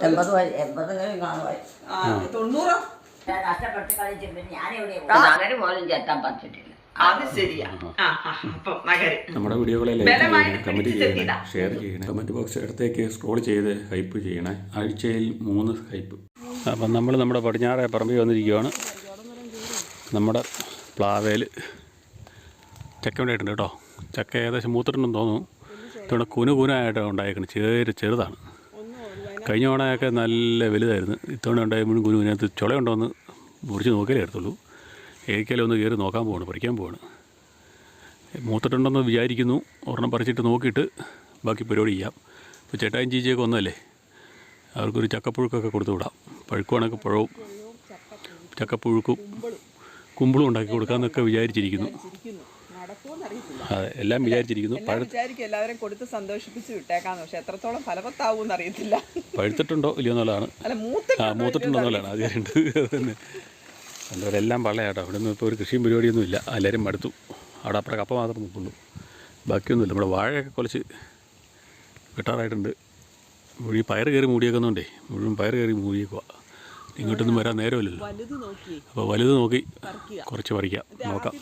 80 കാണുമായി 90 നഷ്ടപ്പെട്ട് കളിച്ചിട്ട് ഞാനെവിടെ പോലും ചെത്താൻ പറ്റിട്ടില്ല. അത് ശരിയാ. നമ്മുടെ വീഡിയോകളെ ലൈക്ക് ചെയ്യണേ, കമൻറ്റ് ചെയ്യണേ, ഷെയർ ചെയ്യണേ, കമൻറ്റ് ബോക്സ് ഇടത്തേക്ക് സ്ക്രോൾ ചെയ്ത് ഹൈപ്പ് ചെയ്യണേ. ആഴ്ചയിൽ 3 ഹൈപ്പ്. അപ്പം നമ്മൾ നമ്മുടെ പടിഞ്ഞാറേ പറമ്പിൽ വന്നിരിക്കുകയാണ്. നമ്മുടെ പ്ലാവേൽ ചക്ക ഉണ്ടായിട്ടുണ്ട് കേട്ടോ. ചക്ക ഏകദേശം മൂത്തിട്ടുണ്ടെന്ന് തോന്നുന്നു. ഇത്തവണ കുനായിട്ട് ഉണ്ടായേക്കണം. ചെറുതാണ്. കഴിഞ്ഞ തവണയൊക്കെ നല്ല വലുതായിരുന്നു. ഇത്തവണ ഉണ്ടായപ്പോഴും കുനുവിനകത്ത് ചുളയുണ്ടോയെന്ന് മുറിച്ച് നോക്കിയാലേ എടുത്തുള്ളൂ. ഏക്കാലും ഒന്ന് കയറി നോക്കാൻ പോവാണ്, പറിക്കാൻ പോവാണ്. മൂത്തിട്ടുണ്ടെന്ന് വിചാരിക്കുന്നു. ഒരെണ്ണം പറിച്ചിട്ട് നോക്കിയിട്ട് ബാക്കി പരിപാടി ചെയ്യാം. ഇപ്പോൾ ചേട്ടായും ചീച്ചയൊക്കെ ഒന്നല്ലേ, അവർക്കൊരു ചക്കപ്പുഴുക്കൊക്കെ കൊടുത്തു വിടാം. പഴുക്കുവാണെങ്കിൽ പഴവും ചക്കപ്പുഴുക്കും കുമ്പിളും ഉണ്ടാക്കി കൊടുക്കാമെന്നൊക്കെ വിചാരിച്ചിരിക്കുന്നു. അതെ, എല്ലാം വിചാരിച്ചിരിക്കുന്നു. എല്ലാവരും കൊടുത്ത് സന്തോഷിപ്പിച്ച് വിട്ടേക്കാന്ന്. പക്ഷെ എത്രത്തോളം ഫലവത്താവൂന്ന് അറിയത്തില്ല. പഴുത്തിട്ടുണ്ടോ ഇല്ലയോ എന്നുള്ളതാണ്. മൂത്തിട്ടുണ്ടോ എന്നുള്ളതാണ് ആദ്യമായിട്ട്. അതന്നെ എല്ലാം പള്ളയാട്ടോ. ഇവിടെ നിന്ന് ഇപ്പോൾ ഒരു കൃഷിയും പരിപാടിയൊന്നും ഇല്ല. എല്ലാവരും മടുത്തു. അവിടെ അപ്പുറം കപ്പ മാത്രം നിൽക്കുള്ളൂ, ബാക്കിയൊന്നുമില്ല. നമ്മുടെ വാഴയൊക്കെ കുറച്ച് വെട്ടാറായിട്ടുണ്ട്. ഈ പയർ കയറി മൂടിയേക്കുന്നുണ്ടേ, മുഴുവൻ പയർ കയറി മൂടിയേക്കുക. ഇങ്ങോട്ടൊന്നും വരാൻ നേരമില്ലല്ലോ. അപ്പോൾ വലുത് നോക്കി കുറച്ച് പറിക്കാം, നോക്കാം.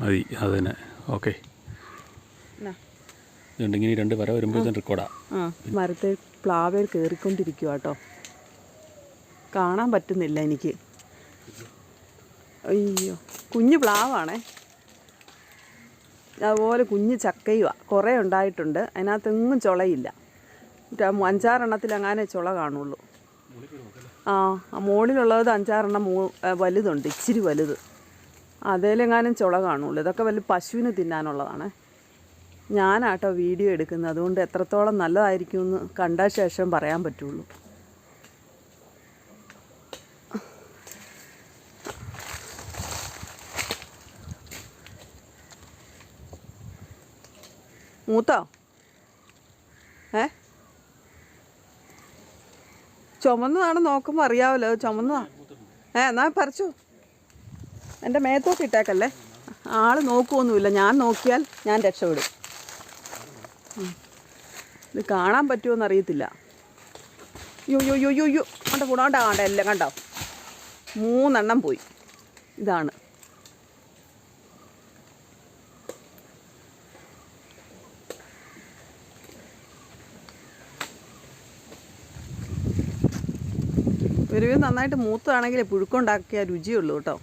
മതി, അത് തന്നെ. ഓക്കെ, ഇതുണ്ടെങ്കിൽ 2 വര വരുമ്പോഴത്തേന് റെക്കോർഡാ. മരത്തെ പ്ലാവേൽ കയറിക്കൊണ്ടിരിക്കുക കേട്ടോ. കാണാൻ പറ്റുന്നില്ല എനിക്ക്. അയ്യോ, കുഞ്ഞു പ്ലാവാണേ. അതുപോലെ കുഞ്ഞ് ചക്കയുവാ. കുറേ ഉണ്ടായിട്ടുണ്ട്. അതിനകത്തെങ്ങും ചുളയില്ല. 5-6 എണ്ണത്തിലങ്ങനെ ചുള കാണുള്ളൂ. മുകളിലുള്ളത് 5-6 എണ്ണം വലുതുണ്ട്, ഇച്ചിരി വലുത്. അതേലെങ്ങാനും ചുള കാണുള്ളൂ. ഇതൊക്കെ വല്ല പശുവിന് തിന്നാനുള്ളതാണ്. ഞാനാട്ടോ വീഡിയോ എടുക്കുന്നത്. അതുകൊണ്ട് എത്രത്തോളം നല്ലതായിരിക്കുമെന്ന് കണ്ട ശേഷം പറയാൻ പറ്റുള്ളൂ. മൂത്തോ? ചുമന്നതാണ്, നോക്കുമ്പോൾ അറിയാമല്ലോ ചുമന്നതാ. എന്നാൽ പറിച്ചു. എൻ്റെ മേത്തൊക്കെ ഇട്ടേക്കല്ലേ. ആൾ നോക്കുമൊന്നുമില്ല. ഞാൻ നോക്കിയാൽ ഞാൻ രക്ഷപ്പെടും. ഇത് കാണാൻ പറ്റുമോയെന്ന് അറിയത്തില്ല. യോ കണ്ട കൂടാണ്ട എല്ലാം കണ്ടോ. 3 എണ്ണം പോയി. ഇതാണ് ഒരുവിധം നന്നായിട്ട് മൂത്തതാണെങ്കിലേ പുഴുക്കുണ്ടാക്കിയാൽ രുചിയുള്ളൂ കേട്ടോ.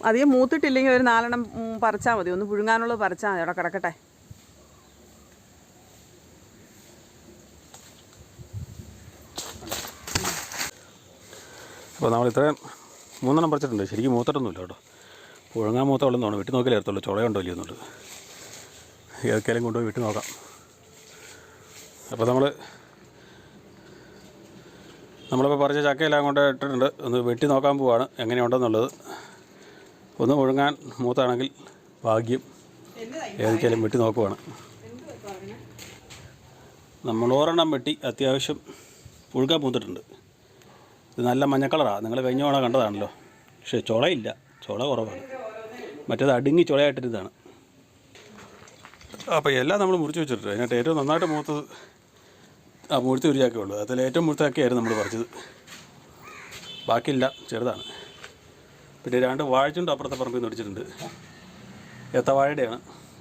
അധികം മൂത്തിട്ടില്ലെങ്കിൽ ഒരു 4 എണ്ണം പറിച്ചാൽ മതി. ഒന്ന് പുഴുങ്ങാനുള്ളത് പറിച്ചാൽ മതി. അവിടെ കിടക്കട്ടെ. അപ്പോൾ നമ്മൾ ഇത്രയും 3 എണ്ണം പറിച്ചിട്ടുണ്ട്. ശരിക്കും മൂത്തിട്ടൊന്നുമില്ല കേട്ടോ. പുഴുങ്ങാൻ മൂത്തവളെന്ന് തോന്നുന്നു. വെട്ടി നോക്കിയാലേ എടുത്തുള്ളൂ ചുളയുണ്ടോ ഇല്ലയോ എന്നുള്ളത്. ഏതൊക്കെയാലും കൊണ്ടുപോയി വെട്ടി നോക്കാം. അപ്പോൾ നമ്മളിപ്പോൾ പറിച്ച ചക്കയെല്ലാം കൊണ്ട് ഇട്ടിട്ടുണ്ട്. ഒന്ന് വെട്ടി നോക്കാൻ പോവാണ് എങ്ങനെയുണ്ടെന്നുള്ളത്. ഒന്ന് മുഴുങ്ങാൻ മൂത്താണെങ്കിൽ ഭാഗ്യം. ഏതൊക്കെയാലും വെട്ടി നോക്കുവാണ്. നമ്മൾ 1 എണ്ണം വെട്ടി അത്യാവശ്യം പുഴുക്കാൻ മൂത്തിട്ടുണ്ട്. ഇത് നല്ല മഞ്ഞ കളറാണ്. നിങ്ങൾ കഴിഞ്ഞ തവണ കണ്ടതാണല്ലോ. പക്ഷേ ചുളയില്ല, ചുള കുറവാണ്. മറ്റേത് അടുങ്ങി ചുളയായിട്ടിരുന്നതാണ്. അപ്പോൾ എല്ലാം നമ്മൾ മുറിച്ച് വെച്ചിട്ടുണ്ട്. അതിനായിട്ട് ഏറ്റവും നന്നായിട്ട് മൂത്തത് മുഴുത്ത ഒരു ചക്കയേ ഉള്ളൂ. അതിൽ ഏറ്റവും മുഴുത്ത ചക്കയായിരുന്നു നമ്മൾ പറിച്ചത്. ബാക്കിയില്ല, ചെറുതാണ്. പിന്നെ 2 വാഴച്ചുണ്ട് അപ്പുറത്തെ പറമ്പിൽ നിന്ന് അടിച്ചിട്ടുണ്ട്. ഏത്തവാഴയുടെയാണ്,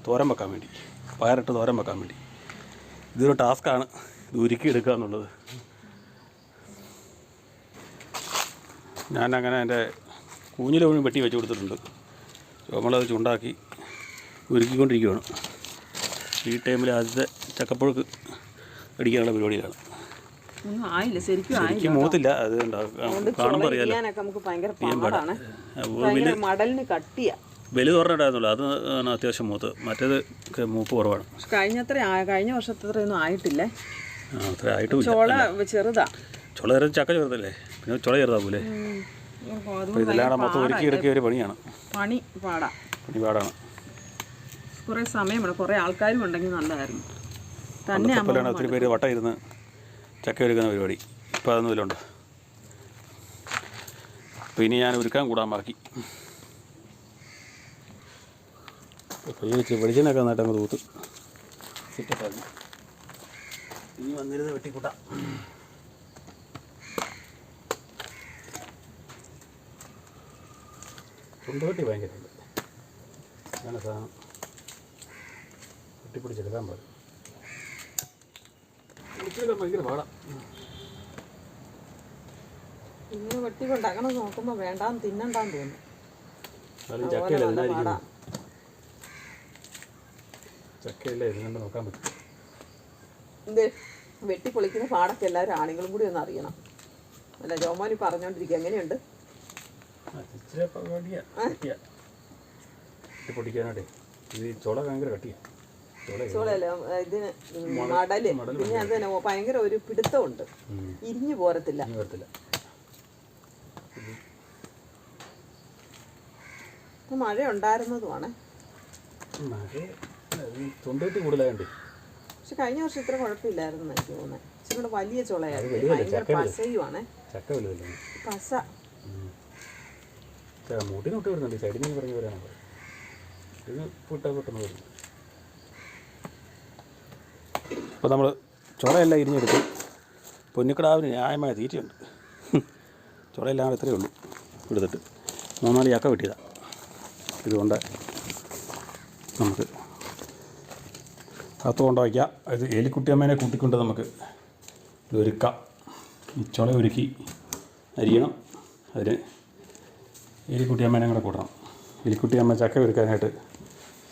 തോരൻ വെക്കാൻ വേണ്ടി, പയറിട്ട് തോരൻ വെക്കാൻ വേണ്ടി. ഇതൊരു ടാസ്ക്കാണ്, ഇത് ഉരുക്കിയെടുക്കുക എന്നുള്ളത്. ഞാനങ്ങനെ എൻ്റെ കൂഞ്ഞിലൊഴിഞ്ഞ് വെട്ടി വെച്ച് കൊടുത്തിട്ടുണ്ട്. നമ്മളത് ചൂണ്ടാക്കി ഉരുക്കിക്കൊണ്ടിരിക്കുകയാണ്. ഈ ടൈമിൽ ആദ്യത്തെ ചക്കപ്പുഴുക്ക് അടിക്കാനുള്ള പരിപാടിയിലാണ്. ശരിക്കും മൂത്തില്ല. അത് കാണുമ്പോൾ അറിയാലോ. വലുത് പറഞ്ഞിട്ടായിരുന്നല്ലോ, അത് അത്യാവശ്യം മൂത്ത്. മറ്റേത് മൂപ്പ് കുറവാണ്. കഴിഞ്ഞ വർഷത്തത്രയൊന്നും ആയിട്ടില്ലേ. അത്ര ആയിട്ടുമില്ല. ചെറുതാ. ചുള ചക്ക ചെറുതല്ലേ, പിന്നെ ചുള ചെറുതാവൂലേ. അപ്പോൾ ഇതെല്ലാം മൊത്തം ഒരുക്കി എടുക്കിയ ഒരു പണിയാണ്. പണി പാടാണ്. കുറേ സമയം വേണം. കുറേ ആൾക്കാരും ഉണ്ടെങ്കിൽ നല്ലതായിരുന്നു. തന്നെയാണ് ഒത്തിരി പേര് വട്ടം ഇരുന്ന് ചക്ക ഒരുക്കുന്ന പരിപാടി. ഇപ്പോൾ അതൊന്നും ഇതിലുണ്ട്. അപ്പോൾ ഇനി ഞാൻ ഒരുക്കാൻ കൂടാൻ ബാക്കി. വെളിച്ചെണ്ണയൊക്കെ നന്നായിട്ട് അങ്ങ് തൂത്ത് സെറ്റപ്പാക്കി ഇനി വന്നിരുന്ന് വെട്ടിക്കൂട്ടാം. കൊണ്ടുവെട്ടി ഭയങ്കരമുണ്ട്. അങ്ങനെ സാധനം വെട്ടിപ്പിടിച്ചെടുക്കാൻ പാടില്ല. പിടിച്ചെടുക്കാൻ ഭയങ്കര പാടാം. ഇങ്ങനെ വെട്ടിക്കൊണ്ടാക്കണം നോക്കുമ്പോൾ വേണ്ടാന്ന് തിന്നണ്ടാന്ന് തോന്നുന്നു. അതിന് ചക്കയല്ല ഇതിനായിരിക്കും. ചക്കയല്ല ഇതിനുകൊണ്ട് നോക്കാൻ പറ്റും. ഇത് വെട്ടി പൊളിക്കുന്ന പാടൊക്കെ എല്ലാവരും ആണുങ്ങളും കൂടി ഒന്ന് അറിയണം. അല്ല ജോമോനി പറഞ്ഞോണ്ടിരിക്കുക എങ്ങനെയുണ്ട്? പൊട്ടിക്കാനായിട്ടേ ഇത് ചുള ഭയങ്കര കട്ടിയാണ്. ചോളല്ല ഇതിന് മടല്. പിന്നെ അത് തന്നെ ഭയങ്കര ഒരു പിടുത്തമുണ്ട്. ഇരിഞ്ഞു പോരത്തില്ല. മഴ ഉണ്ടായിരുന്നതുമാണ്. തൊണ്ടേറ്റ് കൂടുതലായോണ്ട്. പക്ഷെ കഴിഞ്ഞ വർഷം ഇത്ര കുഴപ്പമില്ലായിരുന്നു എനിക്ക് തോന്നുന്നത്. ഇച്ചിരി കൂടെ വലിയ ചുളയായിരുന്നു. ഭയങ്കര പശയുമാണ്. ചക്ക വലുതല്ലേ പശ മൂട്ടിനൊട്ട് വരുന്നുണ്ട്. സൈഡിൽ നിന്ന് പറഞ്ഞ് വരാനാണ്. ഇത് പൊട്ടാ പെട്ടെന്ന് വരുന്നു. അപ്പോൾ നമ്മൾ ചുളയെല്ലാം ഇരിഞ്ഞെടുത്ത് പൊന്നിക്കിടാവിന് ന്യായമായ തീറ്റയുണ്ട്. ചുളയെല്ലാം ഇത്രയേ ഉള്ളൂ. എടുത്തിട്ട് 3-4 ചക്ക വെട്ടിയതാണ്. ഇതുകൊണ്ട് നമുക്ക് അകത്ത് കൊണ്ട് വയ്ക്കാം. ഇത് എലിക്കുട്ടിയമ്മേനെ കൂട്ടിക്കൊണ്ട് നമുക്ക് ഇതൊരുക്കാം. ഈ ചുള ഒരുക്കി അരിയണം. അതിന് എലിക്കുട്ടിയമ്മേനെ കൂടെ കൂട്ടണം. എലിക്കുട്ടിയമ്മ ചക്ക ഒരുക്കാനായിട്ട്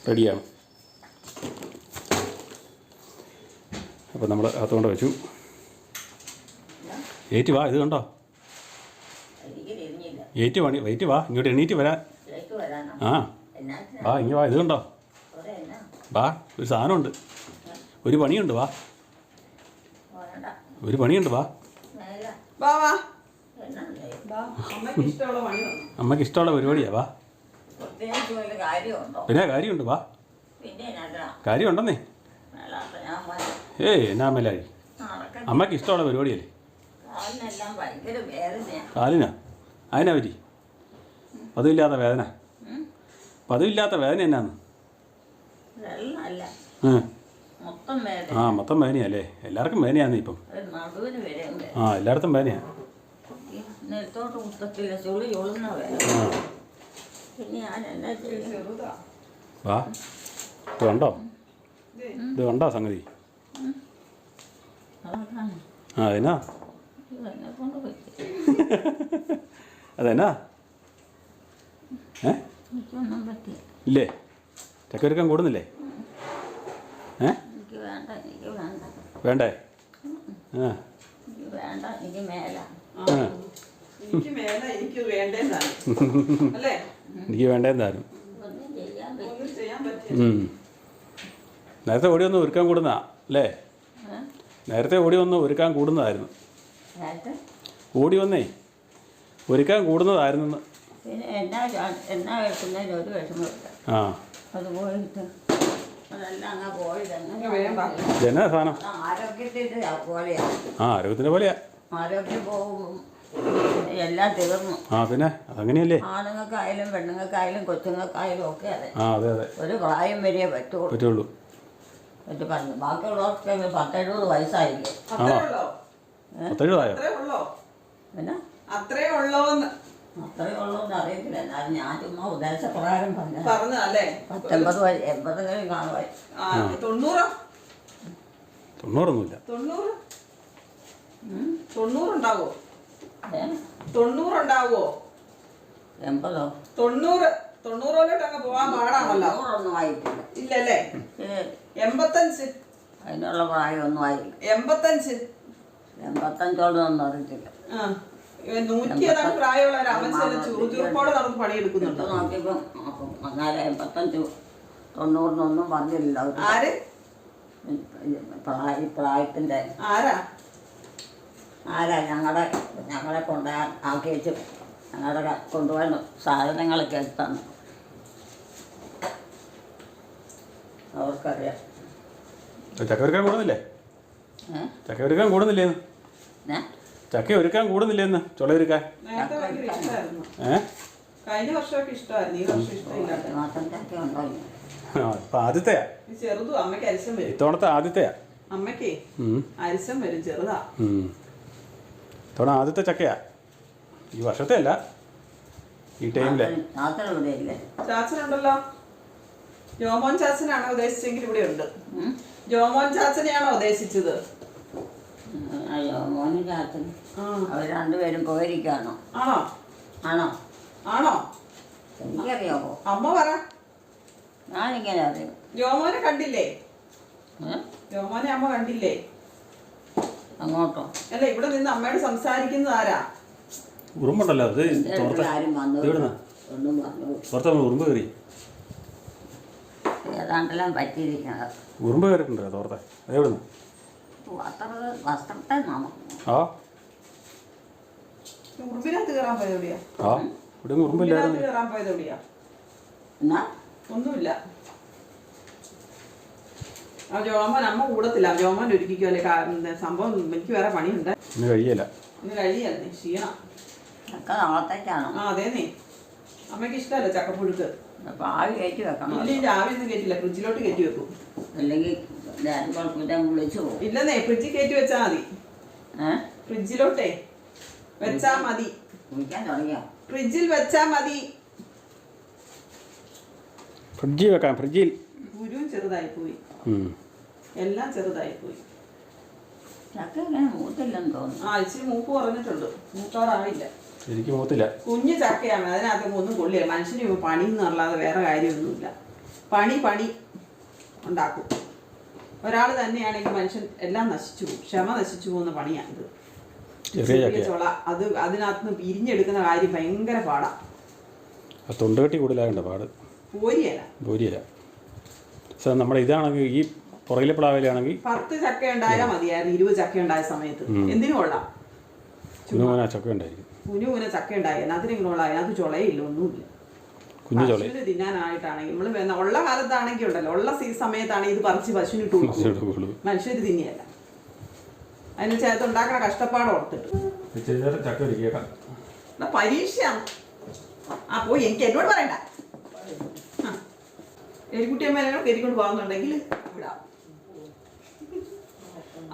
റെഡിയാണ്. അപ്പോൾ നമ്മൾ അകത്തുകൊണ്ട് വെച്ചു. ഏറ്റ് വാ, ഇത് കണ്ടോ? ഏറ്റ് പണി വെയിറ്റ് വാ, ഇങ്ങോട്ട് എണീറ്റ് വരാൻ. ആ വാ, ഇങ്ങ് വാ, ഇത് കണ്ടോ? വാ, ഒരു സാധനമുണ്ട്, ഒരു പണിയുണ്ട്. വാ, ഒരു പണിയുണ്ട്. വാ, അമ്മയ്ക്ക് ഇഷ്ടമുള്ള പരിപാടിയാ. വാ, പിന്നെ കാര്യമുണ്ട്. വാ, കാര്യമുണ്ടെന്നേ. ഏയ് എന്നാ മേലായി, അമ്മയ്ക്ക് ഇഷ്ടമുള്ള പരിപാടിയല്ലേ. കാലിനാ? അതിനാ പറ്റി? പതിവില്ലാത്ത വേദന. പതിവില്ലാത്ത വേദന എന്നാന്ന്? ആ, മൊത്തം വേദനയല്ലേ? എല്ലാവർക്കും വേദനയാന്ന് ഇപ്പം. ആ, എല്ലായിടത്തും വേദനയാ. വാ, ഇത് കണ്ടോ? ഇത് കണ്ടോ സംഗതി? ആ, അതിനാ അതെന്നാ? ഇല്ലേ? ചക്കയൊരുക്കാൻ കൂടുന്നില്ലേ? വേണ്ടേ? ആ, എനിക്ക് വേണ്ടേന്നാരും. നേരത്തെ ഓടി ഒന്ന് ഒരുക്കാൻ കൂടുന്നതാ അല്ലേ? നേരത്തെ ഓടി വന്ന് ഒരുക്കാൻ കൂടുന്നതായിരുന്നു. ഓടി വന്നേ ഒരുക്കാൻ കൂടുന്നതായിരുന്നു. ആ, എന്നാ സാധനം? ആ, ആരോഗ്യത്തിൻ്റെ പോലെയാ. ആരോഗ്യം പോകും, എല്ലാം തീർന്നു. ആ, പിന്നെ അതങ്ങനെയല്ലേ? ആണുങ്ങൾക്കായാലും പെണ്ണുങ്ങൾക്കായാലും കൊച്ചുങ്ങൾക്കായാലും ഒക്കെ അതെ. ആ, അതെ അതെ. ഒരു പ്രായം വരെയേ പറ്റുള്ളൂ. എന്നിട്ട് പറഞ്ഞു ബാക്കിയുള്ളവർക്ക് 10-70 വയസ്സായില്ലേ? ആണോ? 70 പിന്നെ അത്രേ ഉള്ളോന്ന് അറിയത്തില്ല. എന്നാലും ഞാൻ ചുമ്മാ ഉദ്ദേശപ്രകാരം പറഞ്ഞതല്ലേ. 80 കാണുമായി. 90ഒന്നുമില്ല. 90 ഉണ്ടാവോ? 90 ഉണ്ടാവോ? 80 90 അങ്ങ് പോവാൻ പാടാണല്ലോ. 100 ആയിട്ടില്ല. ഇല്ലല്ലേ? 85. അതിനുള്ള പ്രായമൊന്നും ആയില്ല. 85. 85 അറിയത്തില്ല. 100 പ്രായമുള്ള ഒരു അമ്മച്ചി ചുറുചുറുപ്പോടെ നടന്ന് പണിയെടുക്കുന്നുണ്ട്. നോക്കിയപ്പം അങ്ങനെ 85 90 പറഞ്ഞില്ല. ആര്? പ്രായത്തിന്റെ ആരാ? ഞങ്ങളെ ആക്കി വെച്ച് ഞങ്ങളുടെ കൊണ്ടുപോകാൻ സാധനങ്ങളൊക്കെ എടുത്താണ്. അവർക്കറിയാം. ചക്ക ഒരുക്കാൻ കൂടുന്നില്ലേ? ചക്ക ഒരുക്കാൻ കൂടുന്നില്ലേന്ന്? ചക്ക ഒരുക്കാൻ കൂടുന്നില്ലേന്ന്? ചുള ഒരുക്കാൻ കഴിഞ്ഞ വർഷമൊക്കെ ഇഷ്ടമായിരുന്നു. ഈ വർഷം ഇഷ്ടമില്ല. ചക്ക ഉണ്ടോ? ഇപ്പം ആദ്യത്തെയാ ചെറുതും അമ്മയ്ക്ക് അരിശം വരും. ഇത്തവണത്തെ ആദ്യത്തെയാ അമ്മയ്ക്ക് അരിശം വരും, ചെറുതാ. ഇത്തവണ ആദ്യത്തെ ചക്കയാ, ഈ വർഷത്തെ അല്ല, ഈ ടൈമിലെ. ചാച്ചനുണ്ടല്ലോ, ജോമോൻ ചാച്ചനാണോ ഉദ്ദേശിച്ചെങ്കിൽ ഇവിടെ ഉണ്ട്. ജോമോൻ ചാച്ചനെയാണോ ഉദ്ദേശിച്ചത്? മോനും ചാച്ചൻ അവർ രണ്ടുപേരും പോയിരിക്കാണോ? ആണോ? ആണോ? ആണോ? എനിക്കറിയാമോ? അമ്മ പറ. ഞാനിങ്ങനെ അറിയാം. ജോമോനെ കണ്ടില്ലേ? ജോമോനെ അമ്മ കണ്ടില്ലേ? അങ്ങോട്ടോ? അല്ല, ഇവിടെ നിന്ന് അമ്മയോട് സംസാരിക്കുന്നത് ആരാ? ഉറുമ്പുണ്ടല്ലോ, അത് ആരും വന്നു ഒന്നും പറഞ്ഞു. ഉറുമ്പ് കയറി, ഏതാണ്ടെല്ലാം പറ്റിയിരിക്കുന്നത്. ഉറുമ്പ് കയറിയിട്ടുണ്ടോ തോർത്തെ? അതെവിടുന്ന്? വസ്ത്രത്തെ ആ ഉറുമ്പിനകത്ത് കയറാൻ പോയത് എവിടെയാ? ആ ഇവിടെ ഉറുമ്പില്ലായിരുന്നു. കയറാൻ പോയത് എവിടെയാ? എന്നാ ഒന്നുമില്ല. ആ ജോമോൻ അമ്മ കൂടത്തില്ല. ജോമോൻ ഒരുക്കിക്കോ അല്ലേ സംഭവം. എനിക്ക് വേറെ പണിയുണ്ട്. ഇന്ന് കഴിയല്ല. ഇന്ന് കഴിയല്ലേ, ക്ഷീണം. ചക്ക നാളത്തേക്കാണോ? ആ അതേ നീ അമ്മയ്ക്ക് ഇഷ്ടമല്ല ചക്കപ്പുഴുക്ക്. ആവി കയറ്റി വെക്കണം. ഇല്ല, ആവിയൊന്നും കയറ്റില്ല, ഫ്രിഡ്ജിലോട്ട് കയറ്റി വെക്കും. അല്ലെങ്കിൽ വിളിച്ചു പോകും. ഇല്ലെന്നേ, ഫ്രിഡ്ജിൽ കയറ്റി വെച്ചാൽ മതി. ഫ്രിഡ്ജിലോട്ടേ വെച്ചാ മതി. കുളിക്കാൻ തുടങ്ങിയോ? ഫ്രിഡ്ജിൽ വെച്ചാ മതി. ഫ്രിഡ്ജിൽ വെക്കാം, ഫ്രിഡ്ജിൽ. ഗുരുവും ചെറുതായി പോയി, എല്ലാം ചെറുതായി പോയി. ചക്ക ഇങ്ങനെ മൂത്തില്ലെന്ന് തോന്നുന്നു. ഇച്ചിരി മൂപ്പ് കുറഞ്ഞിട്ടുണ്ട്, മൂക്കാറായില്ല. എനിക്ക് മൂത്തില്ല. കുഞ്ഞു ചക്കയാണ്, അതിനകത്ത് ഒന്നും കൊള്ളില്ല. മനുഷ്യന് പണി എന്നല്ലാതെ വേറെ കാര്യമൊന്നുമില്ല. പണി ഉണ്ടാക്കും. ഒരാൾ തന്നെയാണെങ്കിൽ മനുഷ്യൻ എല്ലാം നശിച്ചു പോകും. ക്ഷമ നശിച്ചു പോകുന്ന പണിയാണിത്. ചെറിയ ചുള, അത് അതിനകത്ത് നിന്ന് പിരിഞ്ഞെടുക്കുന്ന കാര്യം ഭയങ്കര പാടാ. തൊണ്ടുകെട്ടി കൂടുതലാകണ്ട പാട്. പോരിയല്ല. നമ്മുടെ ഇതാണെങ്കിൽ ഈ പുറകിലെ പ്ലാവിലാണെങ്കിൽ 10 ചക്ക ഉണ്ടായാൽ മതിയായിരുന്നു. 20 ചക്ക ഉണ്ടായ സമയത്ത് എന്തിനും കൊള്ളാം. ചക്ക ഉണ്ടായിരിക്കും. കുഞ്ഞുകുന ചക്ക ഉണ്ടായി, അതിനെങ്കിലും കൊള്ളാം. അതിനകത്ത് ചുളയില്ല, ഒന്നുമില്ല. പശുവിന് തിന്നാനായിട്ടാണെങ്കിൽ നമ്മൾ ഉള്ള കാലത്താണെങ്കിൽ ഉണ്ടല്ലോ, ഉള്ള സമയത്താണെങ്കിൽ ഇത് പറിച്ച് പശുവിന് ഇട്ട് കൊടുക്കും. മനുഷ്യര് തിന്നിയല്ല. അതിന് ചേർത്ത് ഉണ്ടാക്കണ കഷ്ടപ്പാട് ഓർത്തിട്ട് പരീക്ഷയാണ്. പോയി എനിക്ക് എന്നോട് പറയണ്ട. എലിക്കുട്ടിയമ്മ കയറിക്കൊണ്ട് പോകുന്നുണ്ടെങ്കിൽ വിടാം.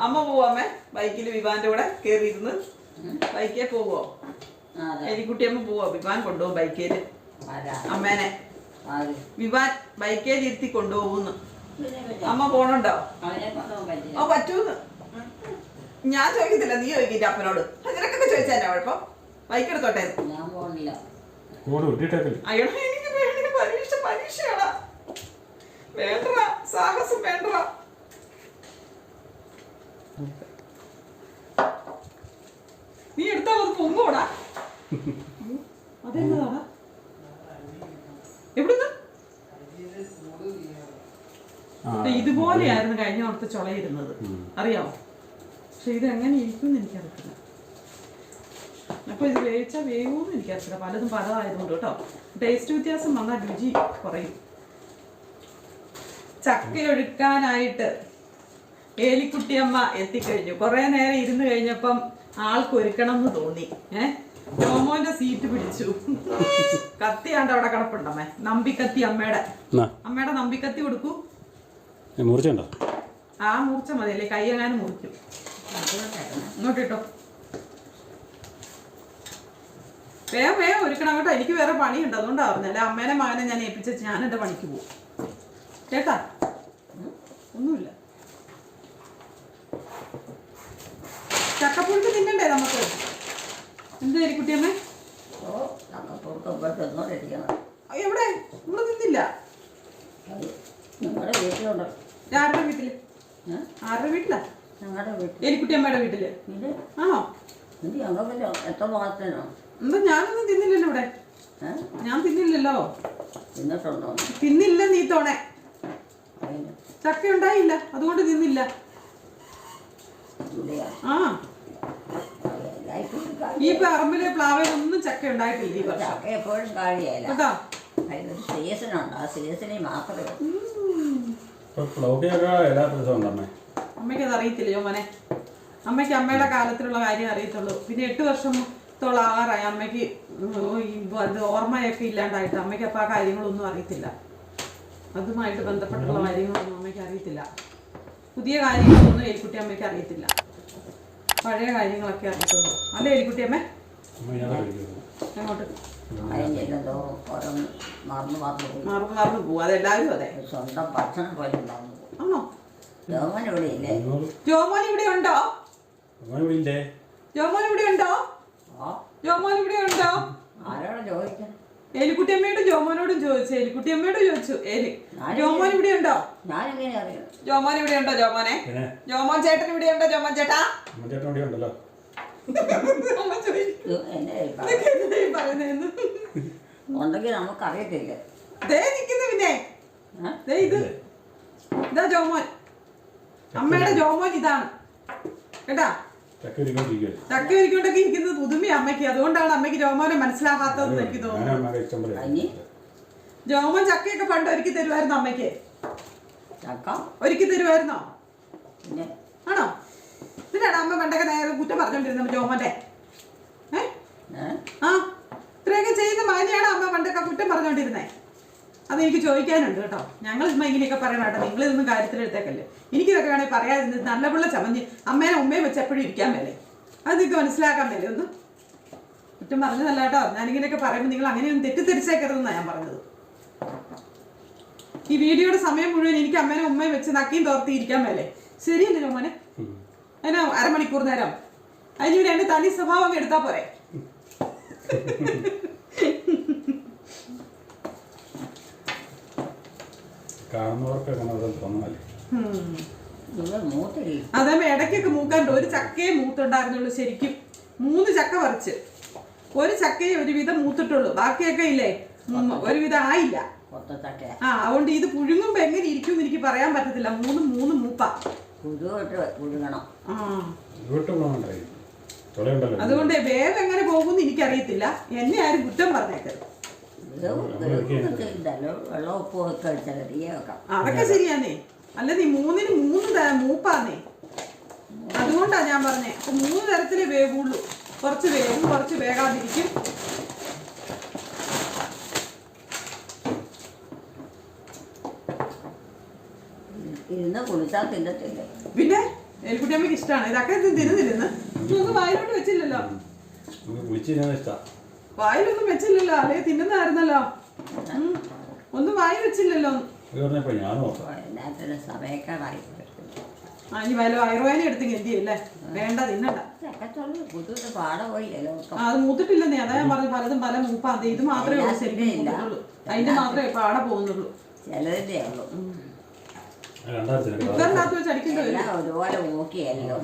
അമ്മ പോവാമ്മേ ബൈക്കിൽ വിവാന്റെ കൂടെ കയറിയിരുന്ന്. ബൈക്കേ പോവോ? എലിക്കുട്ടിയമ്മ പോവോ? വിവാൻ കൊണ്ടുപോകും ബൈക്കേല് അമ്മേനെ. വിവാൻ ബൈക്കേൽ ഇരുത്തി കൊണ്ടുപോകുന്നു. അമ്മ പോണുണ്ടോ? പറ്റൂന്ന് ഞാൻ ചോദിക്കത്തില്ല, നീ ചോദിക്കില്ല അപ്പനോട്. നിനക്കൊക്കെ ചോദിച്ചാ കുഴപ്പം? ബൈക്ക് എടുത്തോട്ടെ. അയ്യോ, എനിക്ക് പരീക്ഷയാടാ. വേണ്ട, സാഹസം വേണ്ട. നീ എടുത്താ അത് പൊങ്ങോടാ. അതെന്താടാ? എവിടുന്ന്? ഇതുപോലെയായിരുന്നു കഴിഞ്ഞ വർഷത്തെ ചുളയിരുന്നത്, അറിയാമോ? പക്ഷെ ഇത് എങ്ങനെ ഇരിക്കുമെന്ന് എനിക്കറിയില്ല. അപ്പൊ ഇത് വേവിച്ചാൽ വേവുമെന്ന് എനിക്കറിയില്ല. പലതും പലതായതുകൊണ്ട് കേട്ടോ. ടേസ്റ്റ് വ്യത്യാസം വന്നാൽ രുചി കുറയും. ചക്ക ഒഴുക്കാനായിട്ട് ഏലിക്കുട്ടിയമ്മ എത്തിക്കഴിഞ്ഞു. കുറെ നേരം ഇരുന്ന് കഴിഞ്ഞപ്പം ആൾക്ക് ഒരുക്കണം എന്ന് തോന്നി. ജോമോന്റെ സീറ്റ് പിടിച്ചു. കത്തിയാണ്ട് അവിടെ കിടപ്പുണ്ടമ്മേ, നമ്പിക്കത്തി. അമ്മയുടെ നമ്പിക്കത്തി കൊടുക്കൂ. മൂർച്ചയുണ്ടോ? ആ മൂർച്ച മതിയല്ലേ, കൈയെങ്ങാനും മുറിക്കും. ഇങ്ങോട്ടിട്ടോ. വേഗം ഒരുക്കണം കേട്ടോ. എനിക്ക് വേറെ പണിയുണ്ട്, അതുകൊണ്ടാ പറഞ്ഞല്ലേ. അമ്മേനെ മകനെ ഞാൻ ഏൽപ്പിച്ച ഞാൻ എന്റെ പണിക്ക് പോകും കേട്ടാ. ഒന്നുമില്ല. ചക്കപ്പുഴുക്ക് തിന്നണ്ടേ നമുക്ക്? എന്താ കുട്ടിയമ്മേ? എവിടെ? നമ്മള് തിന്നില്ല. ആരുടെ വീട്ടില്? ആരുടെ വീട്ടിലാ? എലിക്കുട്ടിയമ്മയുടെ വീട്ടില്. ആണോ? എന്താ ഞാനൊന്നും തിന്നില്ലല്ലോ ഇവിടെ. ഞാൻ തിന്നില്ലല്ലോ. തിന്നില്ല നീ തോണേ. ചക്ക ഉണ്ടായില്ല, അതുകൊണ്ട് തിന്നില്ല. ആ, ഈ പറമ്പിലെ പ്ലാവിലൊന്നും ചക്ക ഉണ്ടായിട്ടില്ല ഈ വർഷം. എപ്പോഴും കാഴിയല്ല കേട്ടോ. സീസണുണ്ട്, ആ സീസണിൽ മാത്രമേ. അമ്മയ്ക്ക് അത് അറിയത്തില്ല ജോമനെ. അമ്മയ്ക്ക് അമ്മയുടെ കാലത്തിലുള്ള കാര്യം അറിയത്തുള്ളൂ. പിന്നെ 8 വർഷത്തോളം ആറായി അമ്മയ്ക്ക് ഓർമ്മയൊക്കെ ഇല്ലാണ്ടായിട്ട്. അമ്മയ്ക്ക് അപ്പം ആ കാര്യങ്ങളൊന്നും അറിയത്തില്ല. അതുമായിട്ട് ബന്ധപ്പെട്ടുള്ള കാര്യങ്ങളൊന്നും അമ്മയ്ക്ക് അറിയത്തില്ല. പുതിയ കാര്യങ്ങളൊന്നും എലിക്കുട്ടി അമ്മയ്ക്ക് അറിയത്തില്ല. പഴയ കാര്യങ്ങളൊക്കെ അറിയത്തുള്ളൂ. അല്ലേ എലിക്കുട്ടിയമ്മേ? അങ്ങോട്ട് മറന്നു പോവും. അതെല്ലാവരും അതെ. സ്വന്തം ഭക്ഷണം പോലെ ഉണ്ടാവുന്നു. ആണോ? ജോമോൻ ഇവിടെ ഇല്ലേ? ജോമോൻ ഇവിടെ ഉണ്ടോ? ജോമോൻ ഇവിടെ ഉണ്ടോ? ജോമോൻ ഇവിടെ ഉണ്ടോ? ആരോട് ചോദിക്കണം? എലിക്കുട്ടിയമ്മയോടും ജോമോനോടും ചോദിച്ചു. എലിക്കുട്ടിയമ്മയോട് ചോദിച്ചു. ജോമോൻ ഇവിടെ ഉണ്ടോ? ഞാനെങ്ങനെ അറിയാം? ജോമോൻ ഇവിടെ ഉണ്ടോ? ജോമോനെ, ജോമോൻ ചേട്ടൻ ഇവിടെ ഉണ്ടോ? ജോമോൻ ചേട്ടാ ഉണ്ടെങ്കിൽ നമുക്കറിയത്തില്ല. പിന്നെ ഇതാ ജോമോൻ, അമ്മയുടെ ജോമോൻ ഇതാണ് കേട്ടാ. ചക്ക ഒരുക്കൊണ്ടൊക്കെ ഇരിക്കുന്നത് പുതുമ അമ്മയ്ക്ക്. അതുകൊണ്ടാണ് അമ്മയ്ക്ക് ജോമോനെ മനസ്സിലാകാത്തതെന്ന് എനിക്ക് തോന്നുന്നു. ജോമോൻ ചക്കയൊക്കെ പണ്ട് ഒരുക്കി തരുമായിരുന്നു അമ്മയ്ക്ക്. ഒരുക്കി തരുമായിരുന്നോ? ആണോ? ഇതിനാണ് അമ്മ പണ്ടൊക്കെ നേരെ കുറ്റം പറഞ്ഞോണ്ടിരുന്നത് ജോമോന്റെ. ആ ഇത്രയൊക്കെ ചെയ്യുന്ന മകനെയാണ് അമ്മ പണ്ടൊക്കെ കുറ്റം പറഞ്ഞോണ്ടിരുന്നേ. അതെനിക്ക് ചോദിക്കാനുണ്ട് കേട്ടോ. ഞങ്ങൾ ഇമ്മ ഇങ്ങനെയൊക്കെ പറയണം കേട്ടോ. നിങ്ങളിതൊന്നും കാര്യത്തിലെടുത്തേക്കല്ലേ. എനിക്കിതൊക്കെ വേണമെങ്കിൽ പറയാതിരുന്നത് നല്ല പിള്ള ചമഞ്ഞ് അമ്മേനെ ഉമ്മയും വെച്ച് എപ്പോഴും ഇരിക്കാൻ മേലെ. അത് നിങ്ങൾക്ക് മനസ്സിലാക്കാൻ മേലെ. ഒന്ന് കുറ്റം പറഞ്ഞതല്ല കേട്ടോ. ഞാനിങ്ങനെയൊക്കെ പറയുമ്പോൾ നിങ്ങൾ അങ്ങനെയൊന്നും തെറ്റിദ്ധരിച്ചേക്കരുതെന്നാണ് ഞാൻ പറഞ്ഞത്. ഈ വീഡിയോയുടെ സമയം മുഴുവൻ എനിക്ക് അമ്മേനെ ഉമ്മയും വെച്ച് നക്കിയും തോർത്തി ഇരിക്കാൻ മേലെ. ശരിയല്ലേ മോനെ? അതിന് അരമണിക്കൂർ നേരം അതിന് എൻ്റെ തനി സ്വഭാവം എടുത്താൽ പോരെ? അതേ ഇടയ്ക്കൊക്കെ മൂക്കാണ്ട്. ഒരു ചക്കയെ മൂത്തുണ്ടായിരുന്നുള്ളൂ ശരിക്കും. 3 ചക്ക പറിച്ച് ഒരു ചക്കയെ ഒരുവിധം മൂത്തിട്ടുള്ളൂ. ബാക്കിയൊക്കെ ഇല്ലേ ഒരുവിധം ആയില്ല. അതുകൊണ്ട് ഇത് പുഴുങ്ങുമ്പോ എങ്ങനെ ഇരിക്കും എനിക്ക് പറയാൻ പറ്റത്തില്ല. 3 മൂപ്പ. അതുകൊണ്ട് വേവ് എങ്ങനെ പോകുമെന്ന് എനിക്കറിയത്തില്ല. എന്നെ ആരും കുറ്റം പറഞ്ഞേക്കരുത്. അതൊക്കെ ശരിയാന്നേ. അല്ല നീ 3-ന് 3 മൂപ്പാന്നേ. അതുകൊണ്ടാ ഞാൻ പറഞ്ഞേ. അപ്പൊ 3 തരത്തിലേ വേവുള്ളൂ. കുറച്ച് വേവും കുറച്ച് വേകാതിരിക്കും. പിന്നെ എലിക്കുട്ടിയമ്മക്ക് ഇഷ്ടമാണ് ഇതൊക്കെ. തിന്നുന്നില്ലെന്ന് നമുക്ക് വായിലോട്ട് വെച്ചില്ലല്ലോ. വായിലൊന്നും വെച്ചില്ലല്ലോ. അല്ലെ തിന്നുന്നായിരുന്നല്ലോ. ഒന്നും വായി വെച്ചില്ലല്ലോ. ഇനി വല്ല വയറുവേന എടുത്തെങ്കിൽ എന്ത് ചെയ്യല്ലേ? വേണ്ട, തിന്നണ്ട. അത് മൂത്തിട്ടില്ലെന്നേ. അതാ ഞാൻ പറഞ്ഞു പലതും പല മൂപ്പാതെ. ഇത് മാത്രമേ ഉള്ളൂ ശരിക്കും മൂത്തിട്ടുള്ളൂ. അതിന്റെ മാത്രമേ പാട പോകുന്നുള്ളൂ. കുക്കറിനകത്ത് വെച്ച് അടിക്കേണ്ടി ഒരുപോലെ നോക്കിയല്ലോ.